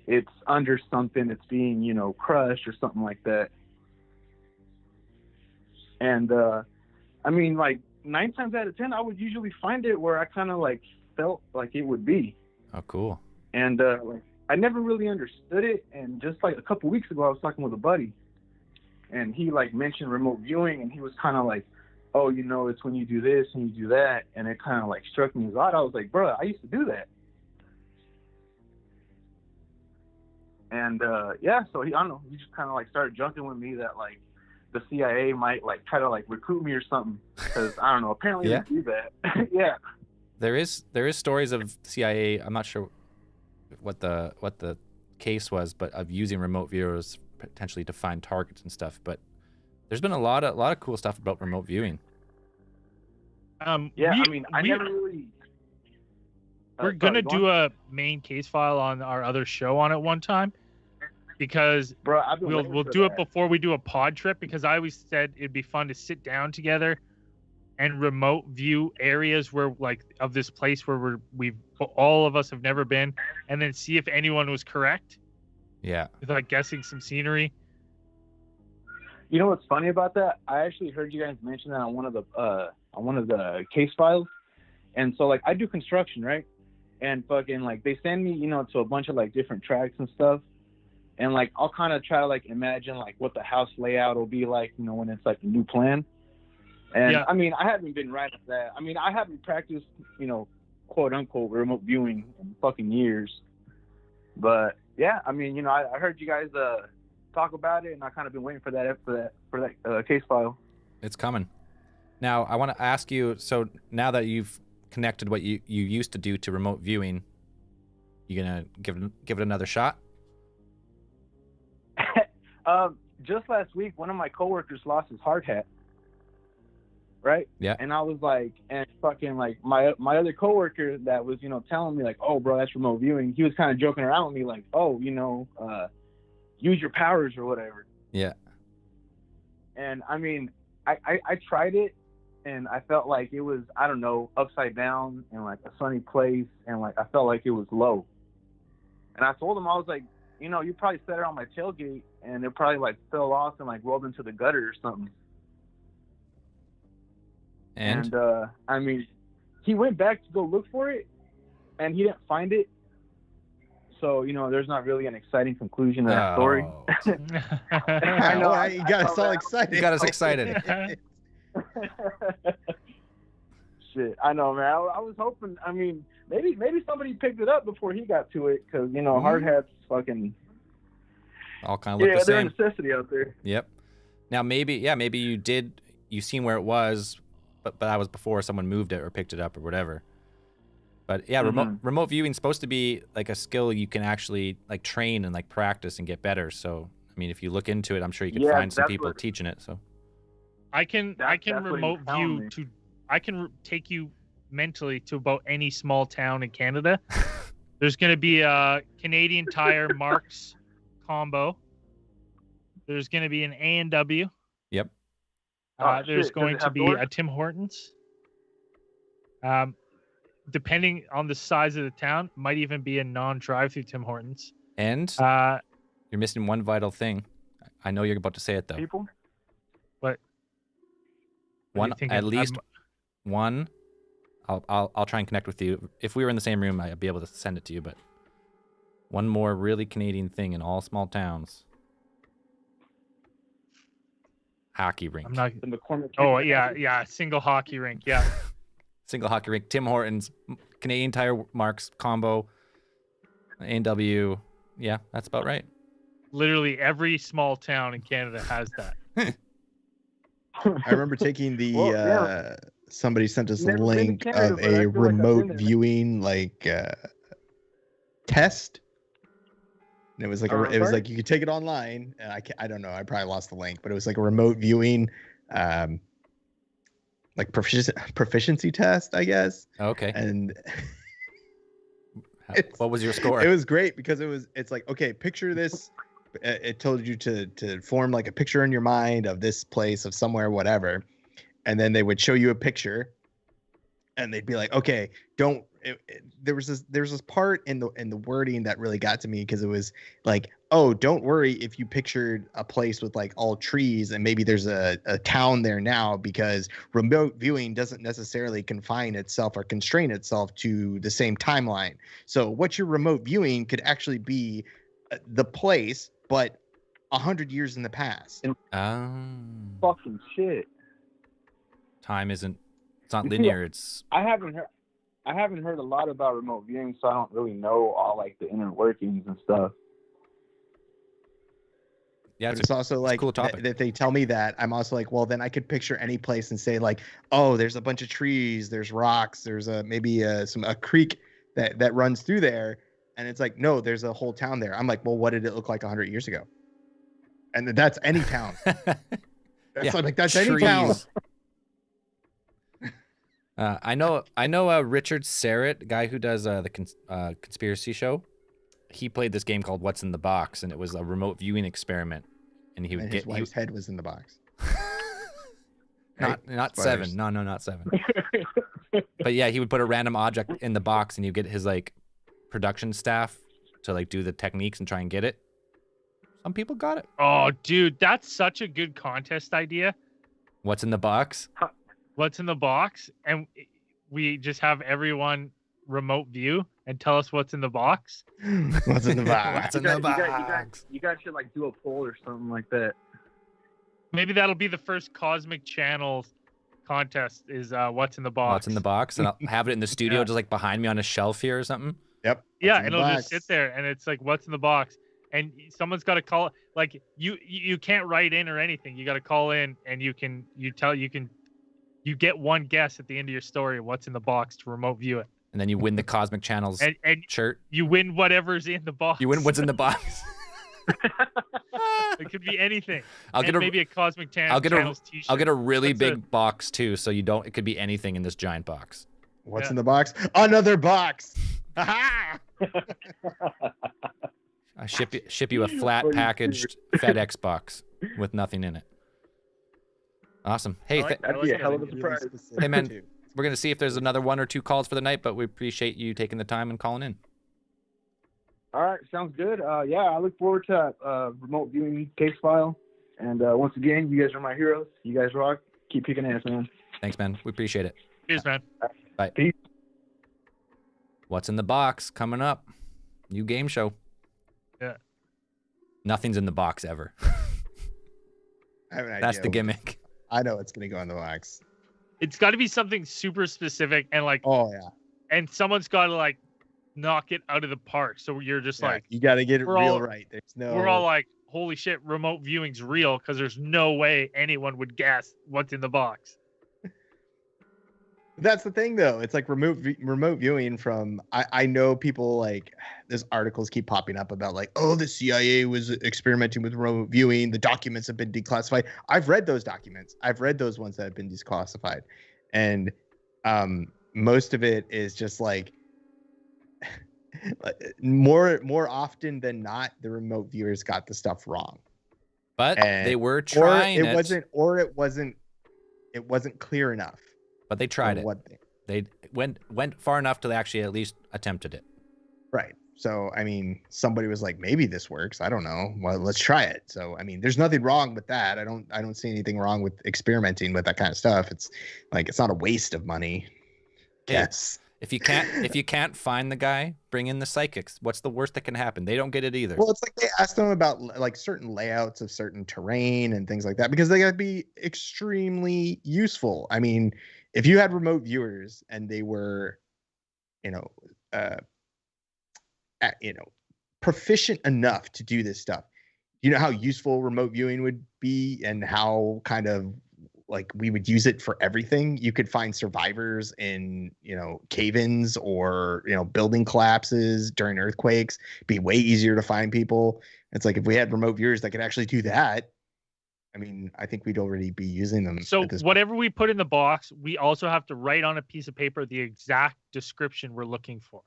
Speaker 5: it's under something that's being, crushed or something like that. And, 9 times out of 10, I would usually find it where I kind of, felt like it would be.
Speaker 1: Oh, cool.
Speaker 5: And, I never really understood it. And just, a couple weeks ago, I was talking with a buddy. And he, mentioned remote viewing. And he was kind of oh, it's when you do this and you do that. And it kind of, struck me as odd. I was like, bro, I used to do that. And, so I don't know. He just kind of, started joking with me that, the CIA might try to recruit me or something, because I don't know, apparently they do that. Yeah,
Speaker 1: there is stories of CIA. I'm not sure what the case was, but of using remote viewers potentially to find targets and stuff. But there's been a lot of cool stuff about remote viewing.
Speaker 5: I never really.
Speaker 2: We're gonna do a main case file on our other show on it one time. Because we'll do it before we do a pod trip, because I always said it'd be fun to sit down together and remote view areas where of this place where all of us have never been, and then see if anyone was correct.
Speaker 1: Yeah.
Speaker 2: With guessing some scenery.
Speaker 5: You know what's funny about that? I actually heard you guys mention that on one of the case files. And so I do construction, right? And fucking they send me, to a bunch of different tracks and stuff. And I'll kind of try to imagine what the house layout will be when it's a new plan. And
Speaker 2: yeah.
Speaker 5: I haven't been right at that. I haven't practiced, quote unquote remote viewing in fucking years. But yeah, I heard you guys talk about it, and I kind of been waiting for that case file.
Speaker 1: It's coming. Now I want to ask you. So now that you've connected what you used to do to remote viewing, you gonna give it another shot?
Speaker 5: Just last week, one of my coworkers lost his hard hat. Right?
Speaker 1: Yeah.
Speaker 5: And I was and fucking my other coworker that was, telling me oh, bro, that's remote viewing. He was kind of joking around with me oh, use your powers or whatever.
Speaker 1: Yeah.
Speaker 5: And I tried it, and I felt like it was, I don't know, upside down in a sunny place, and I felt like it was low. And I told him, I was you know, you probably set it on my tailgate, and it probably like fell off and like rolled into the gutter or something.
Speaker 1: And
Speaker 5: I mean, he went back to go look for it, and he didn't find it. So, you know, there's not really an exciting conclusion to that story.
Speaker 3: I know. You got us all excited.
Speaker 1: You got us excited.
Speaker 5: Shit, I know, man. I was hoping. I mean, maybe somebody picked it up before he got to it, because you know, hard hats fucking
Speaker 1: all kind of look the
Speaker 5: they're a
Speaker 1: same.
Speaker 5: necessity out there.
Speaker 1: Yep. Now maybe you seen where it was, but that was before someone moved it or picked it up or whatever. But yeah, remote viewing is supposed to be like a skill you can actually like train and like practice and get better. So I mean, if you look into it, I'm sure you can find some people teaching it. So
Speaker 2: I can remote view to. I can take you mentally to about any small town in Canada. There's going to be a Canadian Tire Marks combo. There's going to be an A&W.
Speaker 1: Yep.
Speaker 2: There's going to be a Tim Hortons. Depending on the size of the town, might even be a non-drive-through Tim Hortons.
Speaker 1: And you're missing one vital thing. I know you're about to say it though.
Speaker 5: People?
Speaker 2: What?
Speaker 1: One, at least one. I'll try and connect with you. If we were in the same room, I'd be able to send it to you. But one more really Canadian thing in all small towns: hockey rink.
Speaker 2: I'm not. Oh yeah, single hockey rink. Yeah.
Speaker 1: Single hockey rink, Tim Hortons, Canadian Tire Marks combo, A&W. Yeah, that's about right.
Speaker 2: Literally every small town in Canada has that.
Speaker 3: I remember taking the somebody sent us a link of a remote viewing test. And it was like it was like you could take it online, and I don't know, I probably lost the link, but it was like a remote viewing like proficiency test, I guess.
Speaker 1: Okay.
Speaker 3: And
Speaker 1: what was your score?
Speaker 3: It was great because it's like, okay, picture this. It told you to form like a picture in your mind of this place, of somewhere, whatever. And then they would show you a picture and they'd be like, okay, there was this part in the wording that really got to me, because it was like, oh, don't worry if you pictured a place with like all trees and maybe there's a town there now, because remote viewing doesn't necessarily confine itself or constrain itself to the same timeline. So what you're remote viewing could actually be the place, but 100 years in the past.
Speaker 5: Fucking shit.
Speaker 1: Time it's not linear.
Speaker 5: I haven't heard a lot about remote viewing, so I don't really know all like the inner workings and stuff.
Speaker 3: Yeah, it's also like
Speaker 1: cool topic.
Speaker 3: That they tell me that, I'm also like, well, then I could picture any place and say like, oh, there's a bunch of trees, there's rocks, there's maybe a creek that runs through there, and it's like, no, there's a whole town there. I'm like, well, what did it look like 100 years ago? And that's any town. That's trees. Any town.
Speaker 1: I know Richard Serrett, guy who does the conspiracy show. He played this game called What's in the Box, and it was a remote viewing experiment. And he would
Speaker 3: his wife's head was in the box.
Speaker 1: Not seven. No, not seven. But yeah, he would put a random object in the box, and you get his like production staff to like do the techniques and try and get it. Some people got it.
Speaker 2: Oh, dude, that's such a good contest idea.
Speaker 1: What's in the box?
Speaker 2: What's in the box? And we just have everyone remote view and tell us what's in the box.
Speaker 3: What's in the box?
Speaker 1: What's in the box?
Speaker 5: You guys should like do a poll or something like that.
Speaker 2: Maybe that'll be the first Cosmic Channel contest is what's in the box.
Speaker 1: What's in the box? And I'll have it in the studio just like behind me on a shelf here or something.
Speaker 3: Yep.
Speaker 2: Yeah, and it'll just sit there and it's like, what's in the box? And someone's got to call, like you can't write in or anything. You got to call in and you get one guess at the end of your story, what's in the box, to remote view it.
Speaker 1: And then you win the Cosmic Channel's
Speaker 2: and
Speaker 1: shirt.
Speaker 2: You win whatever's in the box.
Speaker 1: You win what's in the box.
Speaker 2: It could be anything.
Speaker 1: Maybe
Speaker 2: a Cosmic Channel's t-shirt.
Speaker 1: I'll get a really big box too, so it could be anything in this giant box.
Speaker 3: What's in the box? Another box.
Speaker 1: I ship you a flat packaged FedEx box with nothing in it. Awesome. Hey,
Speaker 5: that'd be a hell of a surprise.
Speaker 1: Hey man, we're gonna see if there's another one or two calls for the night, but we appreciate you taking the time and calling in.
Speaker 5: All right, sounds good. Yeah, I look forward to remote viewing case file. And once again, you guys are my heroes. You guys rock. Keep kicking ass, man.
Speaker 1: Thanks, man. We appreciate it.
Speaker 2: Cheers, man.
Speaker 1: Bye.
Speaker 5: Peace.
Speaker 1: What's in the box coming up? New game show.
Speaker 2: Yeah.
Speaker 1: Nothing's in the box ever.
Speaker 3: I have an
Speaker 1: That's
Speaker 3: idea
Speaker 1: the
Speaker 3: what-
Speaker 1: gimmick.
Speaker 3: I know it's gonna go in the box.
Speaker 2: It's got to be something super specific and like,
Speaker 3: Oh yeah.
Speaker 2: and someone's got to like knock it out of the park. So you're just
Speaker 3: Yeah,
Speaker 2: like,
Speaker 3: you got to get it
Speaker 2: we're
Speaker 3: real
Speaker 2: all-
Speaker 3: right. There's no.
Speaker 2: we're all like, holy shit, remote viewing's real because there's no way anyone would guess what's in the box.
Speaker 3: That's the thing, though. It's like remote viewing from. I know people like. There's articles keep popping up about like, oh, the CIA was experimenting with remote viewing. The documents have been declassified. I've read those documents. I've read those ones that have been declassified, and most of it is just like. More often than not, the remote viewers got the stuff wrong.
Speaker 1: But
Speaker 3: And-
Speaker 1: they were trying
Speaker 3: or it wasn't clear enough.
Speaker 1: But they tried
Speaker 3: or
Speaker 1: it.
Speaker 3: What
Speaker 1: They went far enough to they actually at least attempted it.
Speaker 3: right. So I mean, somebody was like, maybe this works. I don't know. Well, let's try it. So I mean, there's nothing wrong with that. I don't see anything wrong with experimenting with that kind of stuff. It's like it's not a waste of money. Yes.
Speaker 1: If you can't find the guy, bring in the psychics. What's the worst that can happen? They don't get it either.
Speaker 3: Well, it's like they asked them about like certain layouts of certain terrain and things like that because they got to be extremely useful. I mean, if you had remote viewers and they were, proficient enough to do this stuff, you know how useful remote viewing would be and how kind of like we would use it for everything. You could find survivors in, cave-ins or, building collapses during earthquakes. It'd be way easier to find people. It's like if we had remote viewers that could actually do that, I mean, I think we'd already be using them.
Speaker 2: So
Speaker 3: at this
Speaker 2: whatever we put in the box, we also have to write on a piece of paper the exact description we're looking for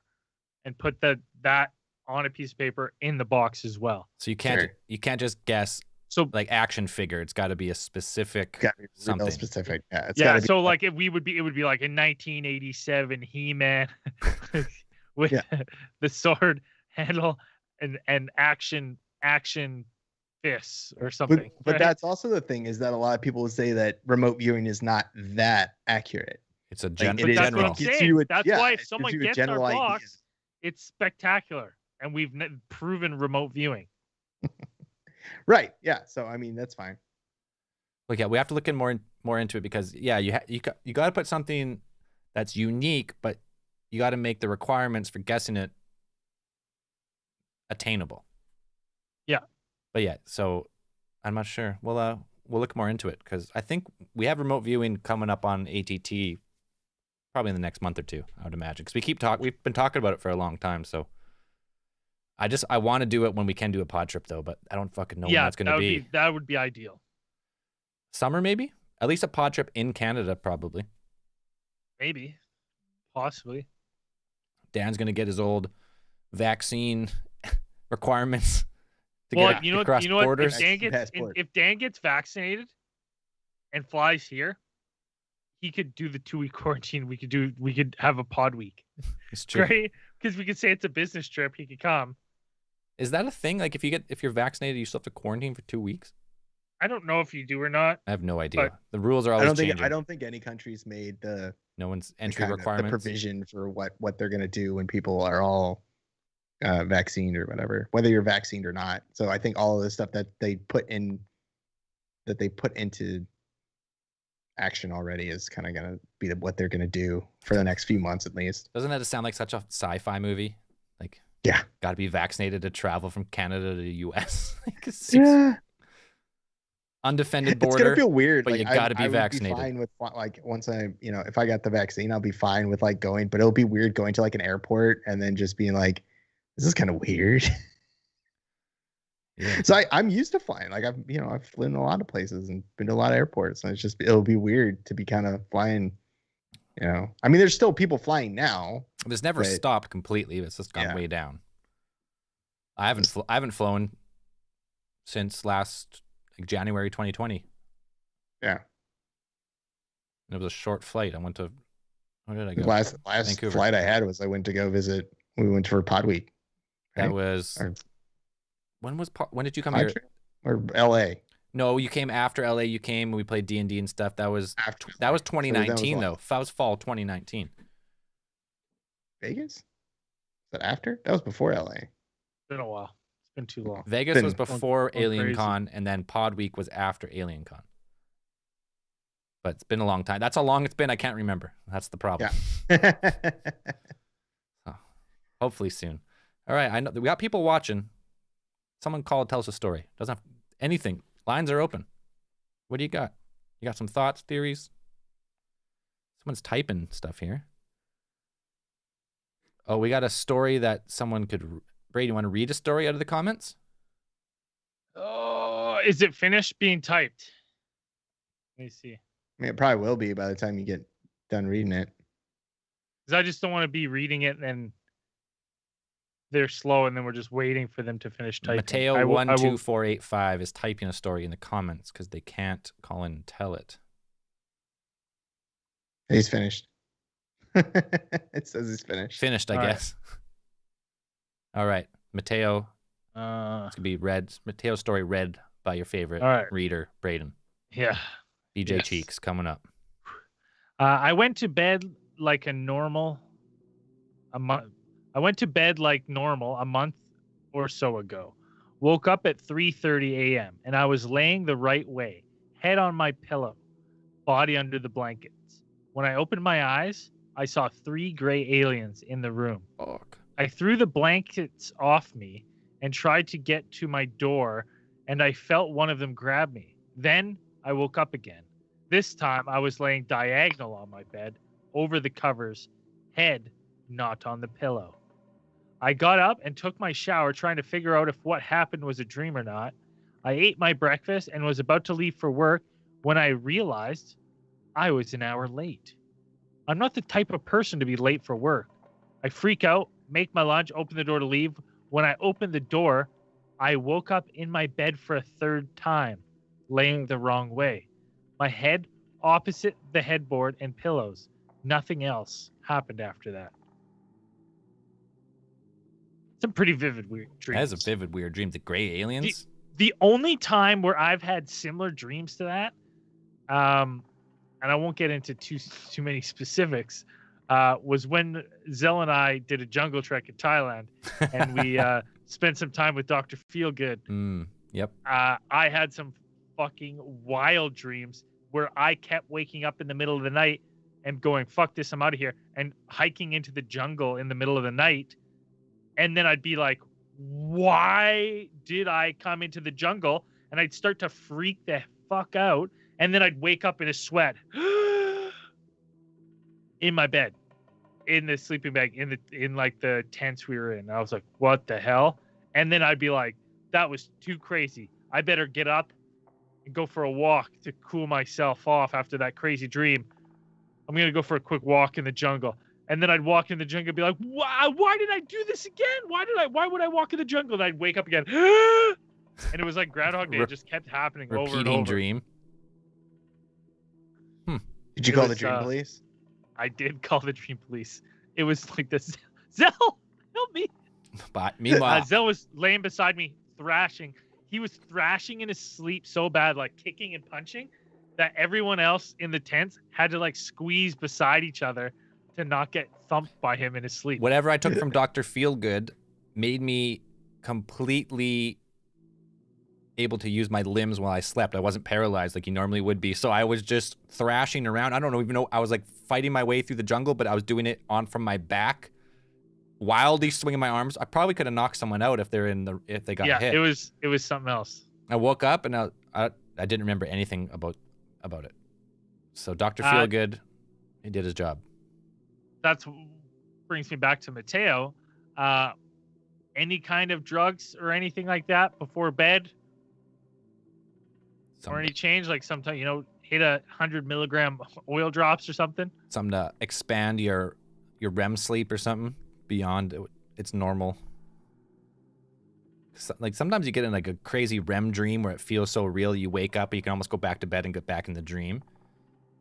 Speaker 2: and put that on a piece of paper in the box as well.
Speaker 1: So you can't just guess.
Speaker 2: So
Speaker 1: like action figure, it's got to be a specific something.
Speaker 3: Real specific. Yeah. It's
Speaker 2: yeah,
Speaker 3: gotta be,
Speaker 2: so like it would be like a 1987 He-Man with the sword handle and action fists or something.
Speaker 3: but
Speaker 2: right?
Speaker 3: that's also the thing is that a lot of people say that remote viewing is not that accurate.
Speaker 1: It's a
Speaker 3: Like,
Speaker 1: general.
Speaker 2: But that's what
Speaker 1: general.
Speaker 2: I'm saying. That's why if
Speaker 3: it
Speaker 2: someone
Speaker 3: gives you a
Speaker 2: gets our
Speaker 3: general idea.
Speaker 2: box, it's spectacular, and we've proven remote viewing.
Speaker 3: Right. Yeah. So I mean that's fine.
Speaker 1: Like, yeah, we have to look more into it because you got to put something that's unique, but you got to make the requirements for guessing it attainable.
Speaker 2: Yeah.
Speaker 1: But yeah, so I'm not sure. We'll look more into it because I think we have remote viewing coming up on ATT probably in the next month or two, I would imagine, because we've been talking about it for a long time. So I want to do it when we can do a pod trip though, but I don't fucking know when that's going to be.
Speaker 2: That would be ideal.
Speaker 1: Summer maybe? At least a pod trip in Canada probably.
Speaker 2: Maybe, possibly.
Speaker 1: Dan's going to get his old vaccine requirements to
Speaker 2: Well,
Speaker 1: get
Speaker 2: you know
Speaker 1: across
Speaker 2: what?
Speaker 1: borders.
Speaker 2: If Dan gets vaccinated and flies here, he could do the 2-week quarantine. We could have a pod week.
Speaker 1: It's true.
Speaker 2: Right? Because we could say it's a business trip. He could come.
Speaker 1: Is that a thing? Like if you're vaccinated, you still have to quarantine for 2 weeks?
Speaker 2: I don't know if you do or not.
Speaker 1: I have no idea.
Speaker 2: But
Speaker 1: The rules are always changing.
Speaker 3: I don't think any country's made
Speaker 1: No one's
Speaker 3: the
Speaker 1: entry
Speaker 3: kind of-
Speaker 1: requirements.
Speaker 3: the provision for what they're going to do when people are all vaccinated or whatever, whether you're vaccinated or not. So I think all of the stuff that they put into action already is kind of going to be what they're going to do for the next few months at least.
Speaker 1: Doesn't that sound like such a sci-fi movie? Like,
Speaker 3: yeah,
Speaker 1: got to be vaccinated to travel from Canada to the U.S. Like, it's undefended border.
Speaker 3: It's gonna feel weird,
Speaker 1: but
Speaker 3: like,
Speaker 1: you got to be
Speaker 3: I would
Speaker 1: vaccinated.
Speaker 3: fine with like once I, if I got the vaccine, I'll be fine with like going. But it'll be weird going to like an airport and then just being like, "This is kind of weird."
Speaker 1: Yeah.
Speaker 3: So I'm used to flying. Like I've flown a lot of places and been to a lot of airports, and it'll be weird to be kind of flying. I mean, there's still people flying now.
Speaker 1: It's never stopped completely. It's just gone way down. I haven't flown since last January 2020.
Speaker 3: Yeah.
Speaker 1: And it was a short flight. I went to where did I go?
Speaker 3: Last
Speaker 1: Vancouver.
Speaker 3: flight I had was I went to go visit. We went for Pod Week.
Speaker 1: That
Speaker 3: right?
Speaker 1: was
Speaker 3: Or
Speaker 1: when did you come here?
Speaker 3: Or L.A.
Speaker 1: No, you came after LA. You came and we played D&D and stuff. That was
Speaker 3: After
Speaker 1: that was
Speaker 3: LA. So that was
Speaker 1: 2019
Speaker 3: what?
Speaker 1: though. That was fall 2019.
Speaker 3: Vegas? Is that after? That was before L.A.
Speaker 2: It's been a while. It's been too long.
Speaker 1: Vegas
Speaker 3: Been
Speaker 1: was before
Speaker 2: going
Speaker 1: Alien
Speaker 2: crazy.
Speaker 1: Con, and then Pod Week was after Alien Con. But it's been a long time. That's how long it's been. I can't remember. That's the problem.
Speaker 3: Yeah.
Speaker 1: So, hopefully soon. All right. I know we got people watching. Someone call, tell us a story. Doesn't have anything. Lines are open. What do you got? You got some thoughts, theories? Someone's typing stuff here. Oh, we got a story that someone could. Brady, you want to read a story out of the comments?
Speaker 2: Oh, is it finished being typed? Let me see.
Speaker 3: I mean, it probably will be by the time you get done reading it.
Speaker 2: Because I just don't want to be reading it and they're slow and then we're just waiting for them to finish typing.
Speaker 1: Mateo12485 is typing a story in the comments because they can't call in and tell it.
Speaker 3: He's finished. It says he's finished.
Speaker 1: Finished, I
Speaker 2: All right.
Speaker 1: guess. All right. Mateo, it's
Speaker 2: Uh,
Speaker 1: going to be read. Mateo's story read by your favorite
Speaker 2: All right.
Speaker 1: reader, Braden.
Speaker 2: yeah.
Speaker 1: BJ
Speaker 2: Yes.
Speaker 1: Cheeks coming up.
Speaker 2: I went to bed like a normal I went to bed like normal a month or so ago. Woke up at 3:30 a.m. and I was laying the right way, head on my pillow, body under the blankets. When I opened my eyes, I saw 3 gray aliens in the room.
Speaker 1: Fuck.
Speaker 2: I threw the blankets off me and tried to get to my door, and I felt one of them grab me. Then I woke up again. This time I was laying diagonal on my bed, over the covers, head not on the pillow. I got up and took my shower, trying to figure out if what happened was a dream or not. I ate my breakfast and was about to leave for work when I realized I was an hour late. I'm not the type of person to be late for work. I freak out, make my lunch, open the door to leave. When I opened the door, I woke up in my bed for a third time, laying the wrong way. My head opposite the headboard and pillows. Nothing else happened after that. Some pretty vivid, weird dreams.
Speaker 1: That is a vivid, weird dream. The gray aliens?
Speaker 2: The only time where I've had similar dreams to that, and I won't get into too many specifics, was when Zell and I did a jungle trek in Thailand, and we spent some time with Dr. Feelgood.
Speaker 1: Yep.
Speaker 2: I had some fucking wild dreams where I kept waking up in the middle of the night and going, fuck this, I'm out of here, and hiking into the jungle in the middle of the night. And then I'd be like, why did I come into the jungle? And I'd start to freak the fuck out. And then I'd wake up in a sweat in my bed, in the sleeping bag, in like the tents we were in. I was like, what the hell? And then I'd be like, that was too crazy. I better get up and go for a walk to cool myself off after that crazy dream. I'm going to go for a quick walk in the jungle. And then I'd walk in the jungle and be like, why did I do this again? Why would I walk in the jungle? And I'd wake up again. And it was like Groundhog Day. It just kept happening over and
Speaker 1: Repeating
Speaker 2: over.
Speaker 1: dream.
Speaker 3: Did you call the dream police?
Speaker 2: I did call the dream police. It was like this. Zell, help me.
Speaker 1: But meanwhile,
Speaker 2: Zell was laying beside me, thrashing. He was thrashing in his sleep so bad, like kicking and punching, that everyone else in the tents had to like squeeze beside each other to not get thumped by him in his sleep.
Speaker 1: whatever I took from Dr. Feelgood made me completely able to use my limbs while I slept. I wasn't paralyzed like you normally would be. So I was just thrashing around. I don't even know. I was like fighting my way through the jungle, but I was doing it on from my back, wildly swinging my arms. I probably could have knocked someone out if they got hit.
Speaker 2: It was something else.
Speaker 1: I woke up and I didn't remember anything about it. So Dr. Feelgood, he did his job.
Speaker 2: That's brings me back to Mateo. Any kind of drugs or anything like that before bed? Or any change? Like sometimes, hit 100 milligram oil drops or something?
Speaker 1: Something to expand your REM sleep or something beyond its normal. Like sometimes you get in like a crazy REM dream where it feels so real you wake up and you can almost go back to bed and get back in the dream.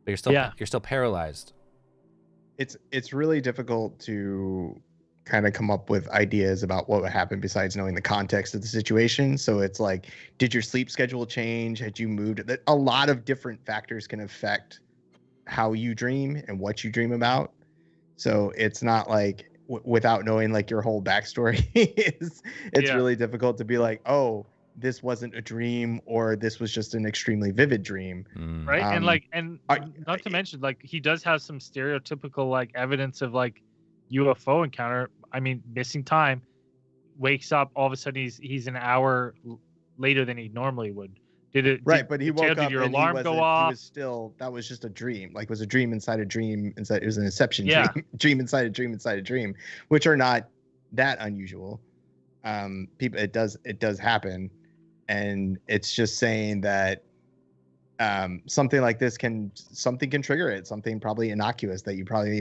Speaker 1: But you're still paralyzed.
Speaker 3: It's really difficult to kind of come up with ideas about what would happen besides knowing the context of the situation. So it's like, did your sleep schedule change? Had you moved? A lot of different factors can affect how you dream and what you dream about. So it's not like without knowing like your whole backstory, it's really difficult to be like, oh, this wasn't a dream, or this was just an extremely vivid dream.
Speaker 2: Right. And not to mention, like, he does have some stereotypical like evidence of like UFO encounter. I mean, missing time, wakes up, all of a sudden he's an hour later than he normally would.
Speaker 3: But he woke up.
Speaker 2: Did your
Speaker 3: and
Speaker 2: alarm go off?
Speaker 3: He was still, that was just a dream. Like, it was a dream inside a dream inside. It was an inception dream. Dream inside a dream inside a dream, which are not that unusual. It does happen, and it's just saying that something like this can trigger it. Something probably innocuous that you probably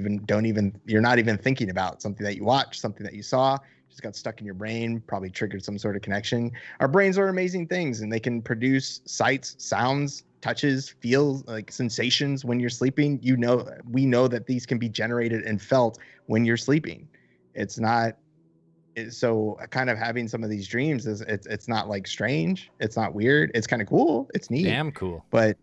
Speaker 3: you're not even thinking about. Something that you watched, something that you saw, just got stuck in your brain, probably triggered some sort of connection. Our brains are amazing things, and they can produce sights, sounds, touches, feels, like sensations when you're sleeping. We know that these can be generated and felt when you're sleeping. So kind of having some of these dreams it's not like strange. It's not weird. It's kind of cool. It's neat.
Speaker 1: Damn cool.
Speaker 3: But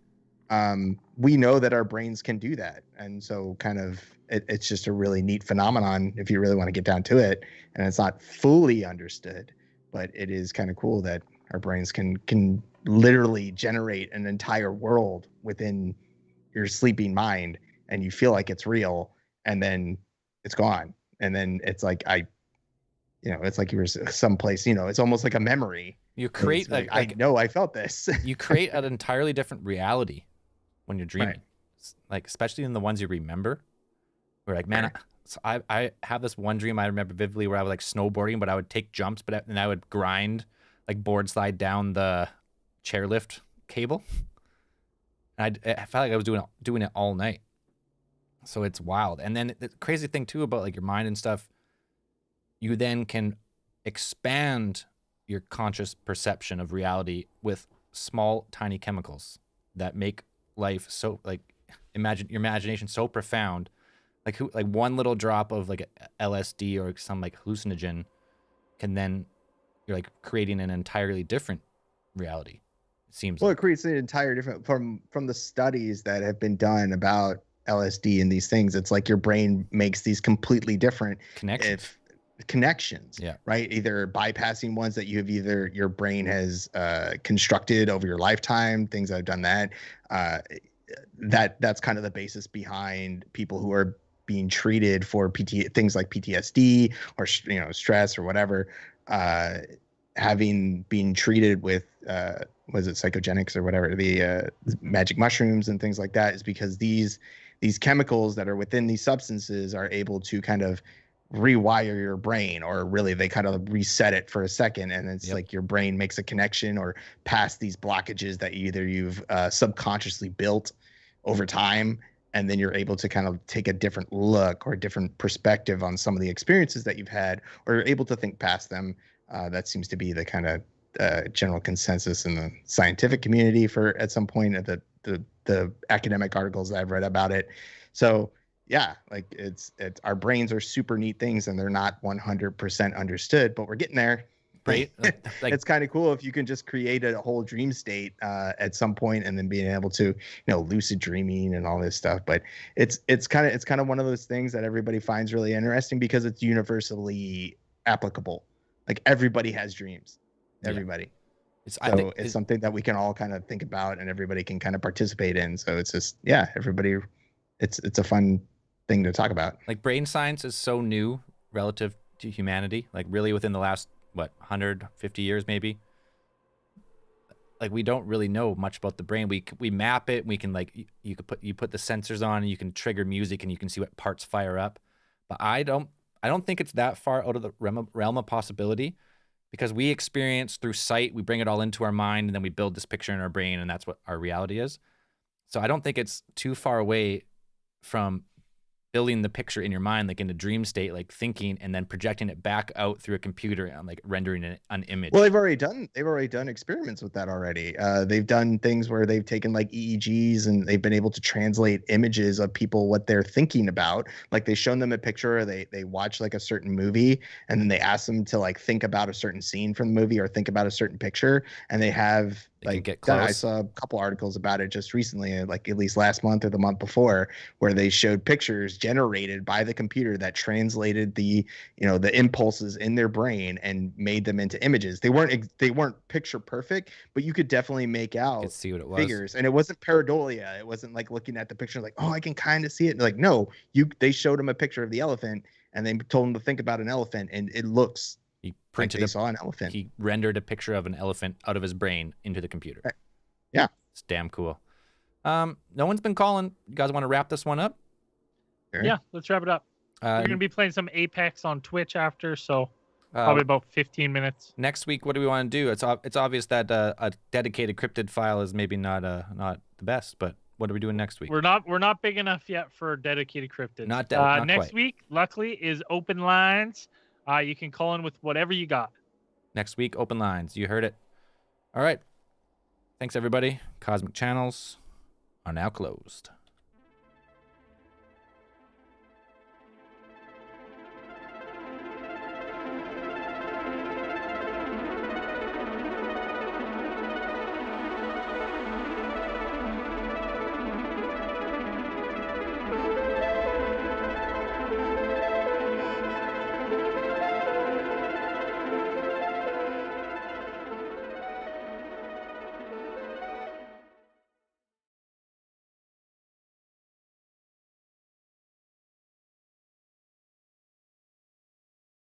Speaker 3: we know that our brains can do that. And so kind of it's just a really neat phenomenon if you really want to get down to it. And it's not fully understood, but it is kind of cool that our brains can literally generate an entire world within your sleeping mind, and you feel like it's real, and then it's gone. And then it's like it's like you were someplace, it's almost like a memory.
Speaker 1: You create
Speaker 3: I know I felt this.
Speaker 1: You create an entirely different reality when you're dreaming.
Speaker 3: Right.
Speaker 1: Like, especially in the ones you remember. We're like, man, so I have this one dream I remember vividly where I was like snowboarding, but I would take jumps, and I would grind, like board slide down the chairlift cable. And I felt like I was doing it all night. So it's wild. And then the crazy thing too about like your mind and stuff, you then can expand your conscious perception of reality with small, tiny chemicals that make life so like your imagination so profound. Like one little drop of like LSD or some like hallucinogen can then you're like creating an entirely different reality. It seems.
Speaker 3: Well, it creates an entire different from the studies that have been done about LSD and these things. It's like your brain makes these completely different connections.
Speaker 1: Yeah.
Speaker 3: Right. Either bypassing ones that your brain has constructed over your lifetime. Things that have done that. That's kind of the basis behind people who are being treated for things like PTSD or stress or whatever, having been treated with was it psychogenics or whatever, the magic mushrooms and things like that, is because these chemicals that are within these substances are able to kind of rewire your brain, or really they kind of reset it for a second, and it's like your brain makes a connection or past these blockages that you've subconsciously built over time. And then you're able to kind of take a different look or a different perspective on some of the experiences that you've had, or you're able to think past them. That seems to be the kind of general consensus in the scientific community for at some point of the academic articles that I've read about it. So yeah, like it's our brains are super neat things, and they're not 100% understood, but we're getting there.
Speaker 1: Right. Like,
Speaker 3: it's kind of cool if you can just create a whole dream state at some point, and then being able to, lucid dreaming and all this stuff. But it's kind of one of those things that everybody finds really interesting because it's universally applicable. Like, everybody has dreams. Everybody.
Speaker 1: Yeah.
Speaker 3: It's something that we can all kind of think about, and everybody can kind of participate in. So it's just, everybody, it's a fun thing to talk about.
Speaker 1: Like, brain science is so new relative to humanity, like really within the last 150 years maybe. Like, we don't really know much about the brain. We map it. We can, like, you put the sensors on, and you can trigger music, and you can see what parts fire up. But I don't think it's that far out of the realm of possibility, because we experience through sight. We bring it all into our mind, and then we build this picture in our brain, and that's what our reality is. So I don't think it's too far away from building the picture in your mind, like in a dream state, like thinking, and then projecting it back out through a computer and like rendering an image.
Speaker 3: Well, they've already done experiments with that already. They've done things where they've taken like EEGs and they've been able to translate images of people, what they're thinking about. Like they've shown them a picture, or they watch like a certain movie, and then they ask them to like think about a certain scene from the movie or think about a certain picture, and they have
Speaker 1: get close.
Speaker 3: I saw a couple articles about it just recently, like at least last month or the month before, where they showed pictures generated by the computer that translated the impulses in their brain and made them into images. They weren't picture perfect, but you could definitely make out
Speaker 1: see what it was.
Speaker 3: figures. And it wasn't pareidolia. It wasn't like looking at the picture like, oh, I can kind of see it. And like, no, they showed him a picture of the elephant and they told him to think about an elephant, and it looks
Speaker 1: he printed
Speaker 3: like they saw an elephant.
Speaker 1: He rendered a picture of an elephant out of his brain into the computer.
Speaker 3: Right. Yeah.
Speaker 1: It's damn cool. No one's been calling. You guys want to wrap this one up?
Speaker 3: Sure.
Speaker 2: Yeah, let's wrap it up. We're going to be playing some Apex on Twitch after, so probably about 15 minutes.
Speaker 1: Next week, what do we want to do? It's obvious that a dedicated cryptid file is maybe not the best, but what are we doing next week?
Speaker 2: We're not big enough yet for dedicated cryptids.
Speaker 1: Not
Speaker 2: next
Speaker 1: quite.
Speaker 2: week, luckily, is open lines. You can call in with whatever you got.
Speaker 1: Next week, open lines. You heard it. All right. Thanks, everybody. Cosmic channels are now closed.